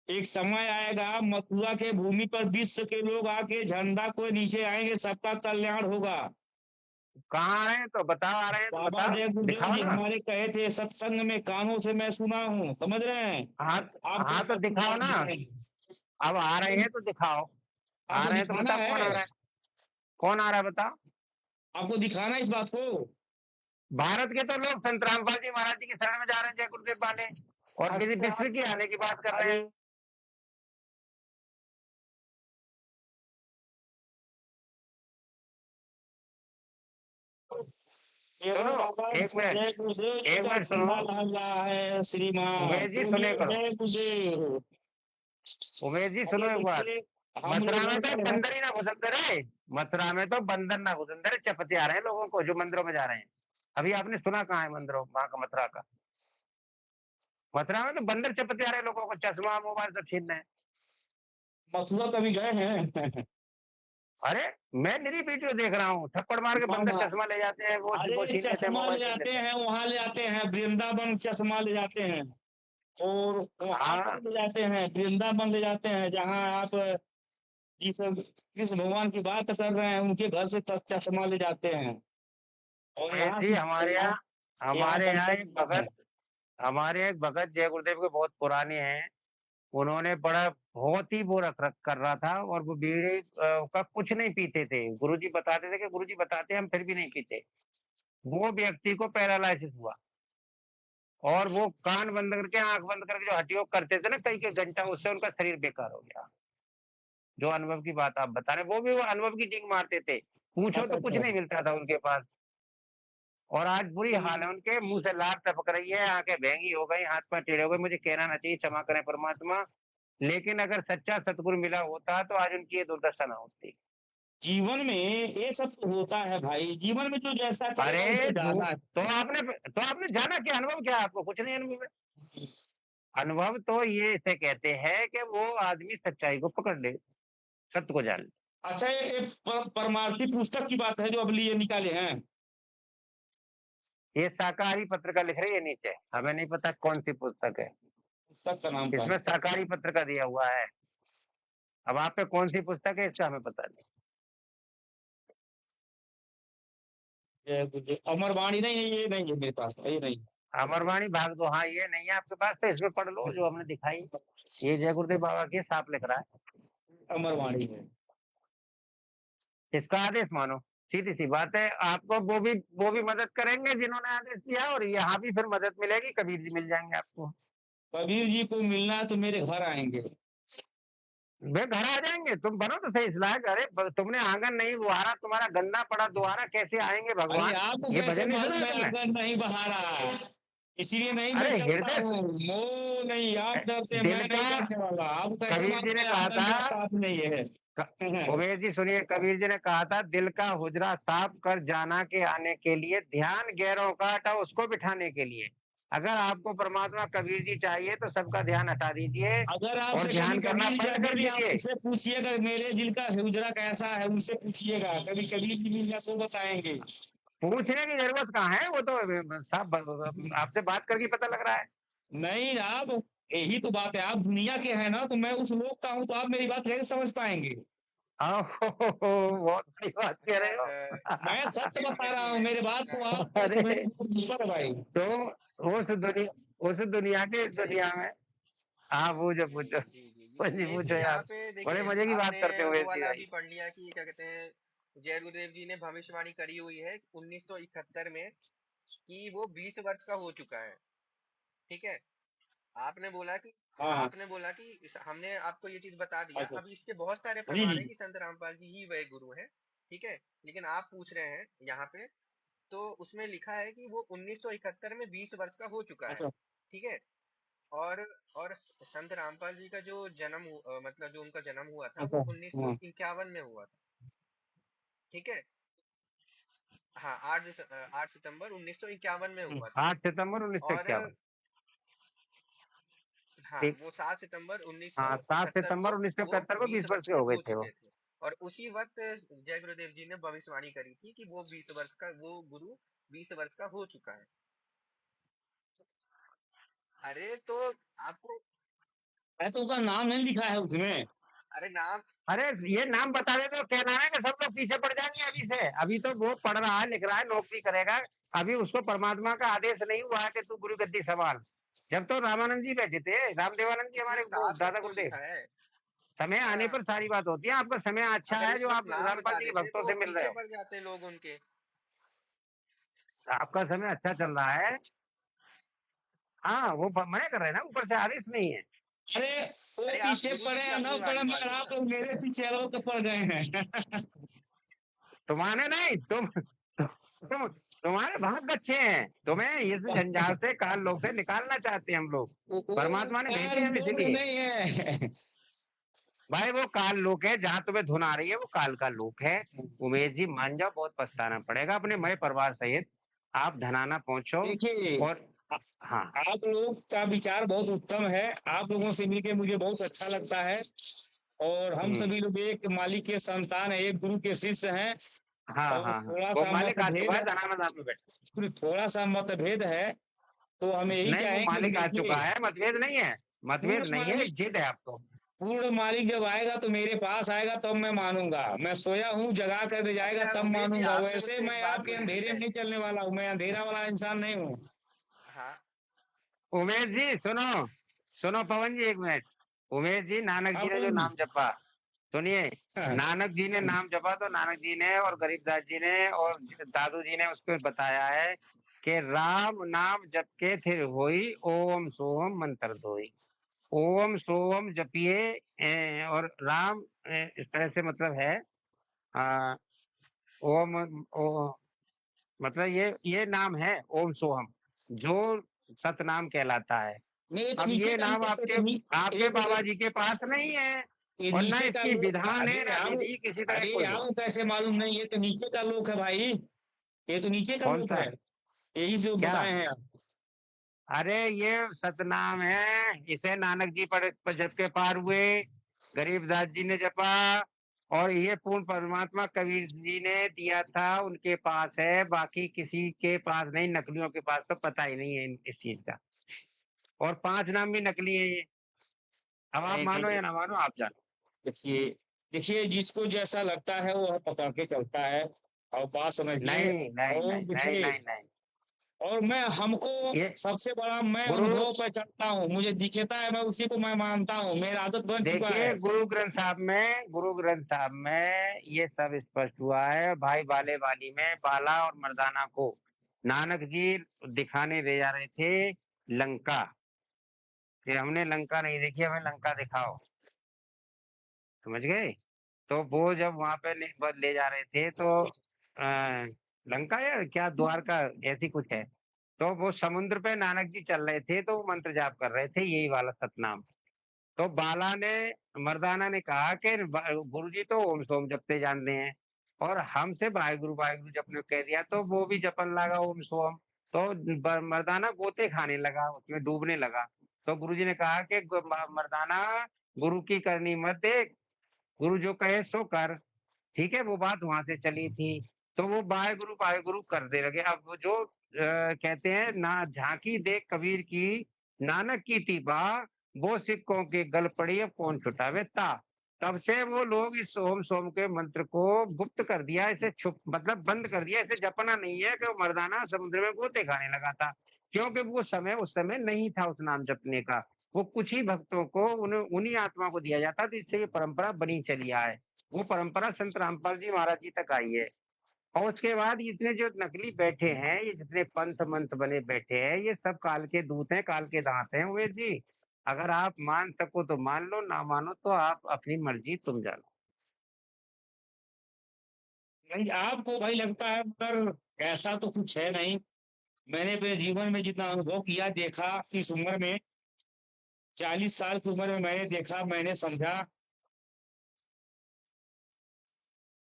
एक समय आएगा मथुरा के भूमि पर विश्व के लोग आके झंडा को नीचे आएंगे, सबका कल्याण होगा। कहाँ आ रहे हैं तो बताओ, आ रहे हैं तो बाबा बताओ, जय गुरुदेव दिखाओ जी ना। हमारे कहे थे, सत्संग में कानों से मैं सुना हूँ, समझ रहे हैं? हाँ आप हाँ, तो दिखाओ ना। अब आ रहे हैं तो दिखाओ। आ आपको रहे हैं तो दिखाना बताओ, कौन आ है, रहा है? कौन आ रहा है बताओ। आपको दिखाना है इस बात को। भारत के तो लोग संत रामपाल जी महाराज जी की शरण में जा रहे हैं, जय गुरुदेव वाले, और किसी अच्छा। विश्व की आने की बात कर रहे हैं। सुनो, एक मिनट, जय गुरुदेव जी एक का मिनट सुनो। झंडा लहर रहा है श्रीमान। उमेश जी सुने करो, जय गुरुदेव। उमेश जी सुनो एक बात। हम मथुरा में लोग तो बंदर ही ना घुसंदर है, मथुरा में तो बंदर ना घुसंदर है, चपते आ रहे हैं लोगों को जो मंदिरों में जा रहे हैं। अभी आपने सुना कहाँ है मंदिरों वहां का, मथुरा का? मथुरा में तो बंदर चपते आ रहे हैं लोगों को, चश्मा मोबाइल सब छीन रहे हैं। मथुरा कभी गए हैं? अरे मैं मेरी वीडियो देख रहा हूँ, थप्पड़ मार के बंदर चश्मा ले जाते हैं, वो छीन अरे लेते हैं, चश्मा ले मोबाइल छीन जाते लेते हैं। हैं, वहां ले जाते हैं वृंदावन, चश्मा ले जाते हैं। और वहां हाँ, पर ले जाते हैं, वृंदावन ले जाते हैं, जहाँ आप जिस कृष्ण भगवान की बात कर रहे हैं, उनके घर से तक चश्मा ले जाते हैं। और यहाँ जी हमारे यहाँ बंदर एक भगत, हमारे एक भगत जय गुरुदेव के बहुत पुराने हैं। उन्होंने बहुत ही वो रख कर रहा था, और वो बीड़ी का कुछ नहीं पीते थे। गुरुजी बताते थे कि गुरुजी बताते हम फिर भी नहीं पीते। वो व्यक्ति को पैरालिसिस हुआ, और वो कान बंद करके आंख बंद करके जो हठयोग करते थे ना कई के घंटा, उससे उनका शरीर बेकार हो गया। जो अनुभव की बात आप बता रहे, वो अनुभव की डींग मारते थे, पूछो तो कुछ नहीं मिलता था उनके पास। और आज बुरी हाल है उनके, मुंह से लार टपक रही है, आंखें भेंगी हो गई, हाथ पैर टेढ़े हो गए। मुझे कहना ना चाहिए, क्षमा करें परमात्मा, लेकिन अगर सच्चा सतगुरु मिला होता तो आज उनकी ये दुर्दशा ना होती। जीवन में ये सब तो होता है भाई, जीवन में जो जैसा करेगा अरे उसको जाना है। तो आपने जाना क्या? अनुभव क्या है आपको? कुछ नहीं अनुभव है। अनुभव तो ये इसे कहते हैं कि वो आदमी सच्चाई को पकड़ ले, सत्य को जान ले। अच्छा, ये परमार्थी पुस्तक की बात है जो अब लिए निकाले हैं। ये शाकाहारी पत्र का लिख रही है नीचे, हमें नहीं पता कौन सी पुस्तक है, पुस्तक का नाम क्या इसमें है? शाकाहारी पत्र का दिया हुआ है। अब आप पे कौन सी पुस्तक है इसका हमें पता नहीं। जय गुरुदेव। अमरवाणी नहीं है, ये नहीं है मेरे पास, ये नहीं। अमरवाणी भाग दो, हाँ ये नहीं है आपके पास, तो इसमें पढ़ लो जो हमने दिखाई। ये जय गुरुदेव बाबा की साफ लिख रहा है। अमरवाणी है। इसका आदेश मानो। सीधी सी बात है। आपको वो भी मदद करेंगे जिन्होंने आदेश दिया, और यहाँ भी फिर मदद मिलेगी, कबीर जी मिल जाएंगे आपको। कबीर जी को मिलना है तो मेरे घर आएंगे। वे घर आ जाएंगे, तुम बनो तो सही इस्लाह। अरे तुमने आंगन नहीं बुहारा, तुम्हारा गंदा पड़ा दोबारा कैसे आएंगे अरे भगवान? आपको ये कैसे भजन नहीं मालूम सुना है मैं तुमने? अगर नहीं बहा रहा, इसीलिए नहीं मैं अरे चलता हृदय हूँ। मोह नहीं, आप डरते, दिल मैं नहीं का, डरने वाला। आपको कैसे कबीर मालूम जी ने मैं कहा आंगन में था, साथ नहीं है। उमेश जी सुनिए, कबीर जी ने कहा था, दिल का हुजरा साफ कर जाना के आने के लिए, ध्यान गैरों का हटा उसको बिठाने के लिए। अगर आपको परमात्मा कबीर जी चाहिए तो सबका ध्यान हटा दीजिए अगर और आपसे कभी ध्यान करना कबीर जी बंद अभी कर भी आप दीजिए। उससे पूछिएगा मेरे दिल का हुजरा कैसा है, उनसे पूछिएगा, कभी कबीर जी मिल जाए तो बताएंगे। पूछने की जरूरत कहाँ है, वो तो साहब आपसे बात करके पता लग रहा है। नहीं आप, यही तो बात है, आप दुनिया के हैं ना, तो मैं उस लोक का हूँ, तो आप मेरी बात कैसे समझ पाएंगे। बहुत बड़ी बात कह रहे हो। मैं सत्य देखिए बता रहा हूँ, मैं मेरे बात को आप अरे ऊपर है भाई। तो उस दुनिया के अच्छा दुनिया में, हाँ पूछो पूछो, जी जी जी कुछ नहीं उमेश पूछो जी, यहाँ यार, पे बड़े देखिए मजे की बात आपने करते हो वो उमेश जी वाला भाई। भी पढ़ लिया कि क्या कहते हैं, जय गुरुदेव जी ने भविष्यवाणी करी हुई है 1971 में कि वो 20 वर्ष का हो चुका है। ठीक है, आपने बोला कि हाँ हमने आपको ये चीज बता दिया। अच्छा अभी इसके बहुत सारे जी प्रमाण जी है कि संत रामपाल जी ही वह गुरु हैं। ठीक है, लेकिन आप पूछ रहे हैं यहाँ पे, तो उसमें लिखा है कि वो 1971 में 20 वर्ष का हो चुका है। अच्छा ठीक है, और और संत रामपाल जी का जो मतलब जो उनका जन्म हुआ था अच्छा वो हाँ 1951 में हुआ था। ठीक है, हाँ 8 सितंबर 1951 में हुआ था। 8 सितंबर उन्नीस सौ और इक्यावन हाँ ठीक। वो 7 सितंबर हाँ, 7 1971 को सितंबर उन्नीस सौ वो इकहत्तर को 20 20 वर्ष वर्ष के के हो गए हो थे वो। चुके थे। और उसी वक्त जय गुरुदेव जी ने भविष्यवाणी करी थी कि वो 20 वर्ष का वो गुरु 20 वर्ष का हो चुका है। अरे तो आपको, मैं तो उसका नाम नहीं लिखा है उसमें। अरे नाम, अरे ये नाम बता देते तो क्या नाम है कि सब लोग पीछे पड़ जाएंगे अभी से। अभी तो वो पढ़ रहा है, लिख रहा है, नौकरी करेगा। अभी उसको परमात्मा का आदेश नहीं हुआ है कि तू गुरु गद्दी संभाल। जब तो रामानंद जी बैठे थे, रामदेवानंद जी इसमें हमारे वो साफ साफ दादा तो गुरुदेव, लिखा है। समय आने हाँ, पर सारी बात होती है। आपका समय अच्छा अगर है उस जो वक्त आप नाम रामपाल बता जी के देते भक्तों तो से मिल रहे पीछे हो। पड़ जाते लोग उनके। आपका समय अच्छा चल रहा है। हाँ, वो मना कर रहे हैं ना, ऊपर से आदेश नहीं है। अरे वो अरे आप पीछे गुरु जी पड़े की या न अपनी पड़े, वाणी मान मगर लो आप ना। लोग मेरे पीछे लोग के पड़ गए हैं। तुम्हारे नहीं, तुम्हारे बहुत अच्छे हैं। तुम्हें इस जंजाल से, काल लोग से निकालना चाहते हैं हम लोग। वो परमात्मा ने भेजे काल हैं हम लोग इसीलिए। नहीं है। भाई वो काल लोक है, जहाँ तुम्हें धुन आ रही है वो काल का लोक है। उमेश जी मान जाओ, बहुत पछताना पड़ेगा अपने मय परिवार सहित। आप धनाना पहुंचो। देखिए और हाँ, आप लोग का विचार बहुत उत्तम है, आप लोगों से मिलके मुझे बहुत अच्छा लगता है। और हम सभी लोग एक मालिक के संतान है, एक गुरु के शिष्य हैं। हाँ, और हाँ, हाँ, थोड़ा वो सा मालिक आ मतभेद चुका है, है, धनानंद आप में बैठे। थोड़ा सा मतभेद है, तो हम यही नहीं, वो चाहेंगे कि मालिक आ चुका देखिए है, मतभेद नहीं है। मतभेद पूर्ण नहीं है, मालिक, जिद है आपको। पूर्ण मालिक जब आएगा तो मेरे पास आएगा तब मैं मानूंगा। मैं सोया हूँ, जगा कर दे जाएगा अच्छा तब उमेश जी, मानूंगा। आपने वैसे मुझसे एक मैं बात आपके बोली थी अंधेरे में नहीं पहले। चलने वाला हूँ, मैं अंधेरा वाला इंसान नहीं हूँ। हाँ उमेश जी सुनो, सुनो पवन जी एक मिनट। उमेश जी, नानक जी आप ने जो नाम जपा, सुनिए, हाँ, नानक जी ने नाम जपा तो नानक जी ने और गरीबदास जी ने और दादू जी ने उसको बताया है कि राम नाम जप के थिर होई, ओम सोम मंत्र दोई। ओम सोम जपिए, और राम, इस तरह से मतलब है। आ, ओम मतलब ये नाम है ओम सोहम, जो सतनाम कहलाता है। नहीं ये तो अब नीचे ये का नाम लोग है, आपके आपके बाबा जी के पास नहीं है, ये और ना नीचे का इसकी लोग, विधान है, अरे ना आओ, विधि किसी तरह अरे कोई हो। आओ, कैसे मालूम नहीं, ये तो नीचे का लोक है भाई, ये तो नीचे का कौन लोक सा? है, यही जो क्या? बताए हैं आप। अरे ये सतनाम है, इसे नानक जी पर जप के पार हुए, गरीबदास जी ने जपा, और ये पूर्ण परमात्मा कबीर जी ने दिया था, उनके पास है। बाकी किसी के पास नहीं, नकलियों के पास तो पता ही नहीं है इस चीज का। और 5 नाम भी नकली है ये। अब आप नहीं मानो नहीं, या ना मानो, आप जानो। देखिए, देखिए जिसको जैसा लगता है वो पकड़ के चलता है, और बात समझिए। नहीं नहीं और नहीं नहीं देखिए, नहीं नहीं और मैं हमको ये सबसे बड़ा मैं गुरु अनुभव पे चलता हूँ, मुझे दिखता है मैं उसी को मैं मानता हूँ, मेरा आदत बन चुका देखिए है। गुरु ग्रंथ साहब में ये सब स्पष्ट हुआ है। भाई बाले वाली में बाला और मर्दाना को नानक जी दिखाने ले जा रहे थे लंका, कि हमने लंका नहीं देखी, हमें लंका दिखाओ, समझ गए। तो वो जब वहां पे ले जा रहे थे तो लंका या क्या द्वारका ऐसी कुछ है, तो वो समुद्र पे नानक जी चल रहे थे, तो वो मंत्र जाप कर रहे थे यही वाला सतनाम। तो बाला ने मर्दाना ने कहा कि गुरु जी तो ओम सोम जपते जानते हैं, और हमसे वाहिगुरु जपने को कह दिया, तो वो भी जपन लगा ओम सोम। तो मर्दाना गोते खाने लगा, उसमें डूबने लगा। तो गुरु जी ने कहा कि मर्दाना, गुरु की करनी मत देख, गुरु जो कहे सो कर। ठीक है, वो बात वहां से चली थी। तो वो वाहे गुरु करते लगे। अब वो जो कहते हैं ना, झांकी देख कबीर की, नानक की टीपा, वो सिक्कों के गल पड़ी, अब कौन छुटावे ता। तब से वो लोग इस ओम सोम के मंत्र को गुप्त कर दिया, इसे छुप मतलब बंद कर दिया, इसे जपना नहीं है। कि वो मर्दाना समुद्र में गोते खाने लगा था, क्योंकि वो समय उस समय नहीं था उस नाम जपने का। वो कुछ ही भक्तों को उन्हीं आत्मा को दिया जाता, तो इससे ये परंपरा बनी चली आए। वो परंपरा संत रामपाल जी महाराज जी तक आई है। और उसके बाद इतने जो नकली बैठे हैं, ये जितने पंथ मंथ बने बैठे हैं, ये सब काल के दूत हैं, काल के दांत हैं उमेश जी। अगर आप मान सको तो मान लो, ना मानो तो आप अपनी मर्जी, तुम जानो। नहीं, आपको भाई लगता है, पर ऐसा तो कुछ है नहीं। मैंने अपने जीवन में जितना अनुभव किया, देखा, इस उम्र में 40 साल की उम्र में मैंने देखा, मैंने समझा,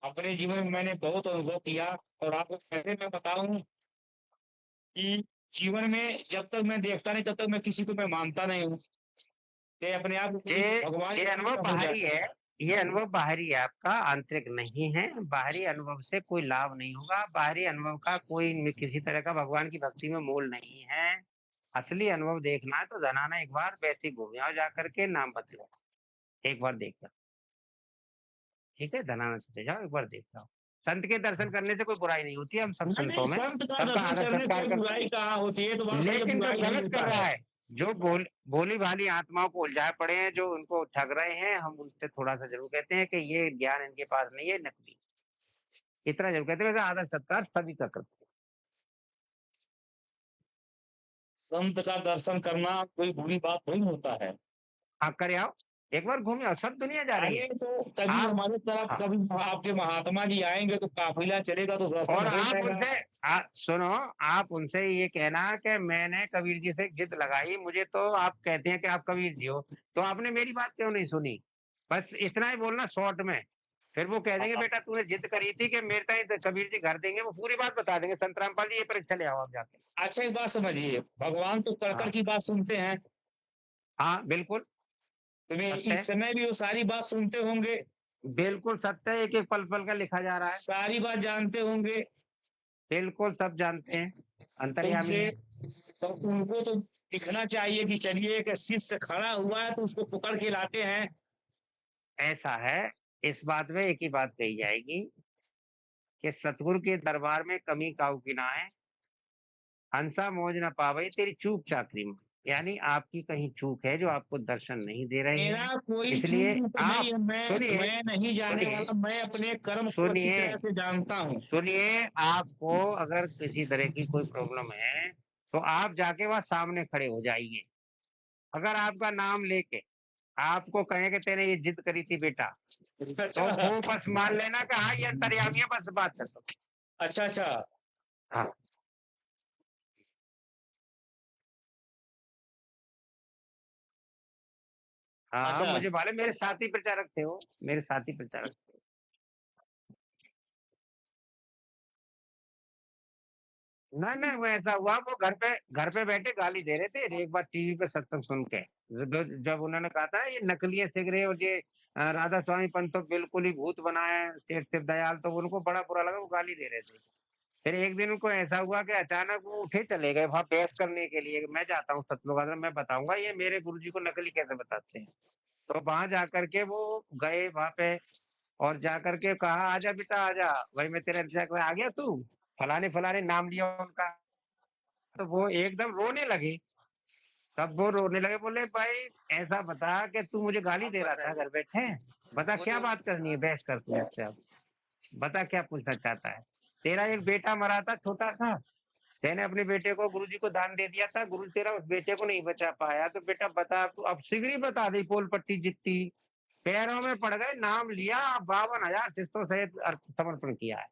अपने जीवन में मैंने बहुत अनुभव किया। और आपको कैसे मैं बताऊं कि जीवन में जब तक मैं देखता नहीं, तब तक मैं किसी को मैं मानता नहीं हूँ। ये अपने आप को कोई भगवान ये की अनुभव कृपा हो बाहरी जाती है, ये अनुभव बाहरी है आपका, आंतरिक नहीं है। बाहरी अनुभव से कोई लाभ नहीं होगा, बाहरी अनुभव का कोई किसी तरह का भगवान की भक्ति में मोल नहीं है। असली अनुभव देखना है तो धनाना एक बार वैसे घूम आओ, जा करके नाम बदलो, एक बार देख कर। ठीक है, धनाना चले जाओ, एक बार देख जाओ। संत के दर्शन करने से कोई बुराई नहीं होती है, हम सब नहीं नहीं, संतों में संत का सबका दर्शन आदर करने सत्कार से करते बुराई कहाँ होती है, तो हैं। बात सही है, लेकिन जो बुराई नहीं गलत कर होता रहा है। है, जो भोली भाली आत्माओं को उलझाए पड़े हैं, जो उनको ठग रहे हैं, हम उनसे थोड़ा सा जरूर कहते हैं कि ये ज्ञान इनके पास नहीं है, नकली। इतना जरूर कहते हैं, वैसे आदर सत्कार सभी का करते संत का दर्शन करना कोई बुरी बात नहीं होता है। हैं। आप करे आओ, एक बार घूमे आओ, सब दुनिया जा रही है। अरे तो कभी आप हमारे तरफ, हाँ, कभी आपके महात्मा जी आएंगे तो काफिला चलेगा तो दर्शन और हो आप जाएगा। उनसे सुनो, आप उनसे ये कहना कि मैंने कबीर जी से जिद लगाई, मुझे तो आप कहते हैं कि आप कबीर जी हो, तो आपने मेरी बात क्यों नहीं सुनी। बस इतना ही बोलना शॉर्ट में। फिर वो कह देंगे बेटा तूने जिद करी थी कि मेरे ताई तो कबीर जी घर देंगे, वो पूरी बात बता देंगे। संत रामपाल जी ये परीक्षा ले आओ आप जाके। अच्छा, एक बात समझिए, भगवान तो कड़कड़ हाँ की बात सुनते हैं, हाँ, बिल्कुल तुम्हें सत्य है, इस समय भी वो सारी बात सुनते होंगे, बिल्कुल सत्य है, एक एक पल पल का लिखा जा रहा है। सारी बात जानते होंगे बिल्कुल सब जानते हैं, अंतर्यामी तुमसे, है। तो उनको तो दिखना चाहिए कि चलिए एक शिष्य खड़ा हुआ है तो उसको पकड़ के लाते हैं। ऐसा है, इस बात में एक ही बात कही जाएगी कि सतगुरु के दरबार में कमी काऊ की ना है, हंसा मौज न पावई तेरी चूक चाकरी में। यानी आपकी कहीं चूक है जो आपको दर्शन नहीं दे रहे मेरा हैं। कोई इसलिए चूक आप नहीं है, सुनिए, मैं नहीं जाने सुनिए, वाला, मैं अपने कर्म को अच्छी सुनिए, तरह से जानता हूँ। सुनिए, आपको अगर किसी तरह की कोई प्रॉब्लम है तो आप जाके वहां सामने खड़े हो जाइए। अगर आपका नाम लेके आपको कहें कि तेने ये जिद करी थी बेटा, तो अच्छा वो बस मान लेना कि हाँ ये अंतर्यामी है, बस बात कर दो। अच्छा अच्छा। हाँ हाँ हाँ, अच्छा मुझे मालूम, मेरे साथी प्रचारक थे वो, मेरे साथी प्रचारक थे। नहीं नहीं, वो ऐसा हुआ, वो घर पे बैठे गाली दे रहे थे एक बार टीवी पे सत्संग सुन के। जब उन्होंने कहा था ये नकली सिग रहे, और ये राधा स्वामी पंत तो बिल्कुल ही भूत बनाए सेठ शिव दयाल, तो उनको बड़ा बुरा लगा, वो गाली दे रहे थे। फिर एक दिन उनको ऐसा हुआ कि अचानक वो उठे चले गए वहां बहस करने के लिए। मैं जाता हूँ सतलोक आश्रम, मैं बताऊंगा ये मेरे गुरु जी को नकली कैसे बताते हैं। तो वहां जाकर के वो गए वहां पे, और जाकर के कहा आजा बेटा आजा, भाई मैं तेरा इंतजार कर, आ गया तू, फलाने फलाने नाम लिया उनका। तो वो एकदम रोने लगे। तब वो रोने लगे, बोले भाई ऐसा बता कि तू मुझे गाली अब दे रहा था बताइए। घर बैठे, बता वो क्या जो बात करनी है, बहस कर तू मुझसे अब, बता क्या पूछना चाहता है। तेरा एक बेटा मरा था छोटा सा, मैंने अपने बेटे को गुरुजी को दान दे दिया था, गुरु तेरा उस बेटे को नहीं बचा पाया, तो बेटा बता तू, अब सिगरी बता दी पोल पट्टी जितनी, पैरों में पड़ गए, नाम लिया, 52,000 शिष्टों सहित समर्पण किया है।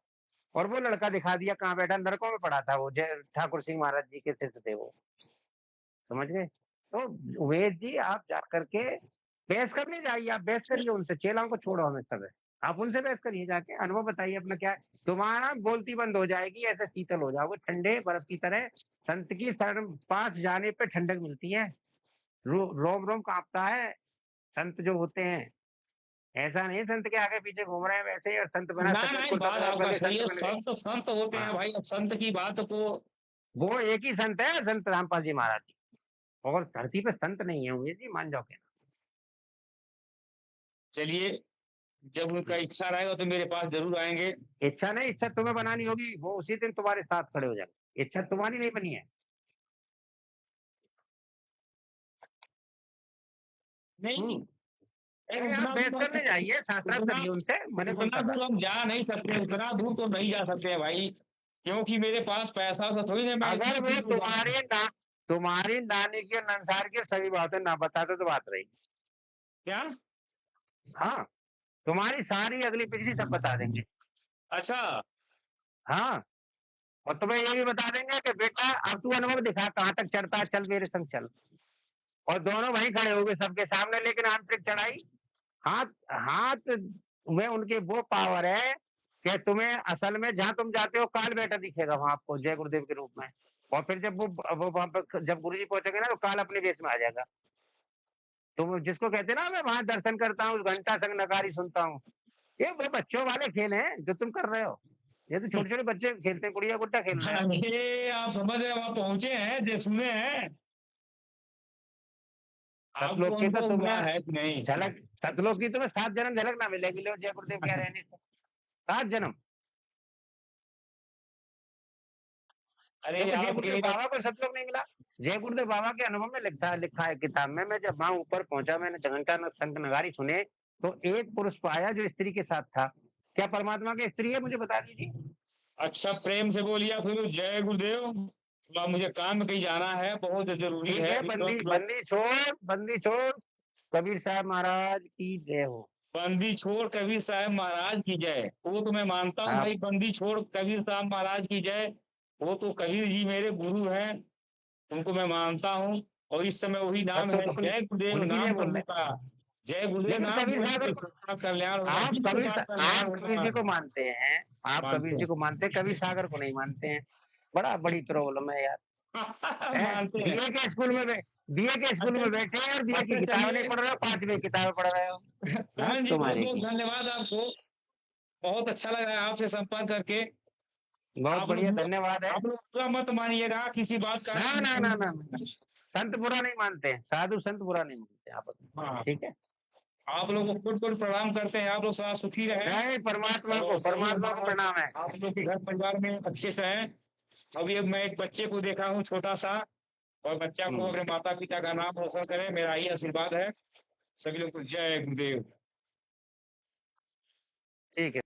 और वो लड़का दिखा दिया कहाँ बैठा, नरकों में पड़ा था वो, जय ठाकुर सिंह महाराज जी के शिष्य थे वो, समझ गए। तो उमेश जी आप जा करके बहस करने जाइए, आप बहस करिए उनसे, चेलाओं को छोड़ो हमें सब है, आप उनसे बहस करिए जाके, अनुभव बताइए अपना क्या है, तुम्हारा बोलती बंद हो जाएगी, ऐसे शीतल हो जाओगे ठंडे बर्फ की तरह। संत की शरण पास जाने पे ठंडक मिलती है, रोम रोम कांपता है संत जो होते हैं। ऐसा नहीं संत के आगे पीछे घूम रहे हैं वैसे ही, और संत बना ना सचमुच ना, को बात आपका वाले सही संत है, बन गए। संत संत होते हैं हाँ, भाई, अब संत की बात को। वो एक ही संत है, संत रामपाल जी महाराज जी, और धरती पे संत नहीं है उमेश जी, मान जाओ के। चलिए, जब उनका इच्छा रहेगा तो मेरे पास जरूर आएंगे। इच्छा नहीं, इच्छा तुम्हें बनानी होगी, वो उसी दिन तुम्हारे साथ खड़े हो जाएंगे, इच्छा तुम्हारी नहीं बनी है। नहीं, अरे आप उतना बहस दूर करने जाइए, शास्त्रार्थ उतना करिए उनसे, मैंने कौन उतना कर दूर रहा हम जा नहीं सकते, उतना दूर तो नहीं जा सकते भाई, क्योंकि मेरे पास पैसा तो थोड़ी ना है। मैं इतनी अगर वो दूर को जाऊं। तुम्हारी नानी की और नंसार की सभी बातें ना बताते तो बात रही। क्या? हाँ, तुम्हारी सारी अगली पिछली सब बता देंगे। अच्छा, हाँ, और तुम्हें ये भी बता देंगे कि बेटा अब तू अनुभव दिखा कहाँ तक चढ़ता है, चल मेरे संग चल। और दोनों वहीं खड़े हो गए सबके सामने, लेकिन आंतरिक चढ़ाई, हाथ हाथ में उनके वो पावर है कि तुम्हें असल में जहां तुम जाते हो काल बेटा दिखेगा वहां आपको जय गुरुदेव के रूप में। और फिर जब वो वहां पर जब गुरुजी पहुंचेंगे ना, तो काल अपने वेश में आ जाएगा। तो वो जिसको कहते हैं ना मैं वहां दर्शन करता हूँ, घंटा संग नगारी सुनता हूँ, ये वो बच्चों वाले खेल हैं जो तुम कर रहे हो। ये तो छोटे छोटे बच्चे खेलते हैं, गुड़िया गुड्डा खेल रहे हैं। ये आप समझ रहे हैं, वहां पहुंचे हैं, जो सुने हैं, आपको सतलोक की तो अनुभव हुआ तुम्हें है कि नहीं? झलक, सतलोक की तुम्हें 7 जन्म झलक ना मिलेगी, लो जय गुरुदेव क्या रहने से 7 जन्म। अरे देखो जय आपके गुरुदेव बाबा को सतलोक नहीं मिला, जय गुरुदेव बाबा के अनुभव में लिखा है किताब में। मैं जब वहां ऊपर पहुंचा, मैंने घंटा संग नगारी सुने, तो एक पुरुष पाया जो स्त्री के साथ था। क्या परमात्मा की स्त्री है, मुझे बता दीजिए। अच्छा प्रेम से बोलिए फिर, जय गुरुदेव, थोड़ा मुझे काम में कहीं जाना है, बहुत जरूरी ठीक है है, अभी बंदी बंदी छोड़, बंदी छोड़, कबीर साहब महाराज की जय हो। बंदी छोड़ कबीर साहब महाराज की जय, वो तो मैं मानता हूँ आप भाई, बंदी छोड़ कबीर साहब महाराज की जय, वो तो कबीर जी मेरे गुरु हैं, उनको मैं मानता हूँ। और इस समय वही नाम तो है, जय गुरुदेव उनकी जय नाम बोल प्रभु रहे। का, जय गुरुदेव लेकिन नाम कबीर प्रभु सागर का कल्याण होगा, जिसके पास कल्याण आप कबीर होगा जी को मानते हैं, आप कबीर मानते जी को मानते हैं, कबीर सागर को नहीं मानते हैं। बड़ी प्रॉब्लम है यार। हैं। मानते हैं। बीए के स्कूल में बीए के स्कूल अच्छा में बैठे हैं और बीए की अच्छा, किताबें नहीं चलिए, पढ़ रहे हो, 5वीं किताबें पढ़ रहे हो। हाँ, करण जी बहुत तुम्हारे बहुत की धन्यवाद आपको, बहुत अच्छा लग रहा है आपसे संपर्क करके। बहुत आप बढ़िया, लोग धन्यवाद है। आप लोग पूरा मत मानिएगा किसी बात का। ना ना ना ना ना। संत बुरा नहीं मानते हैं, साधु संत बुरा नहीं मानते आपस में। हाँ, ठीक है, आप लोग को खुद को प्रणाम करते हैं, आप लोग सदा सुखी रहे, नहीं परमात्मा को, और सभी परमात्मा को हमारा प्रणाम है। आप लोग के घर परिवार में अच्छे से रहें। अभी अब मैं एक बच्चे को देखा हूँ छोटा सा, और बच्चा को अपने माता पिता का नाम रोशन करे, मेरा ही आशीर्वाद है। सभी लोग को जय गुरुदेव। ठीक है।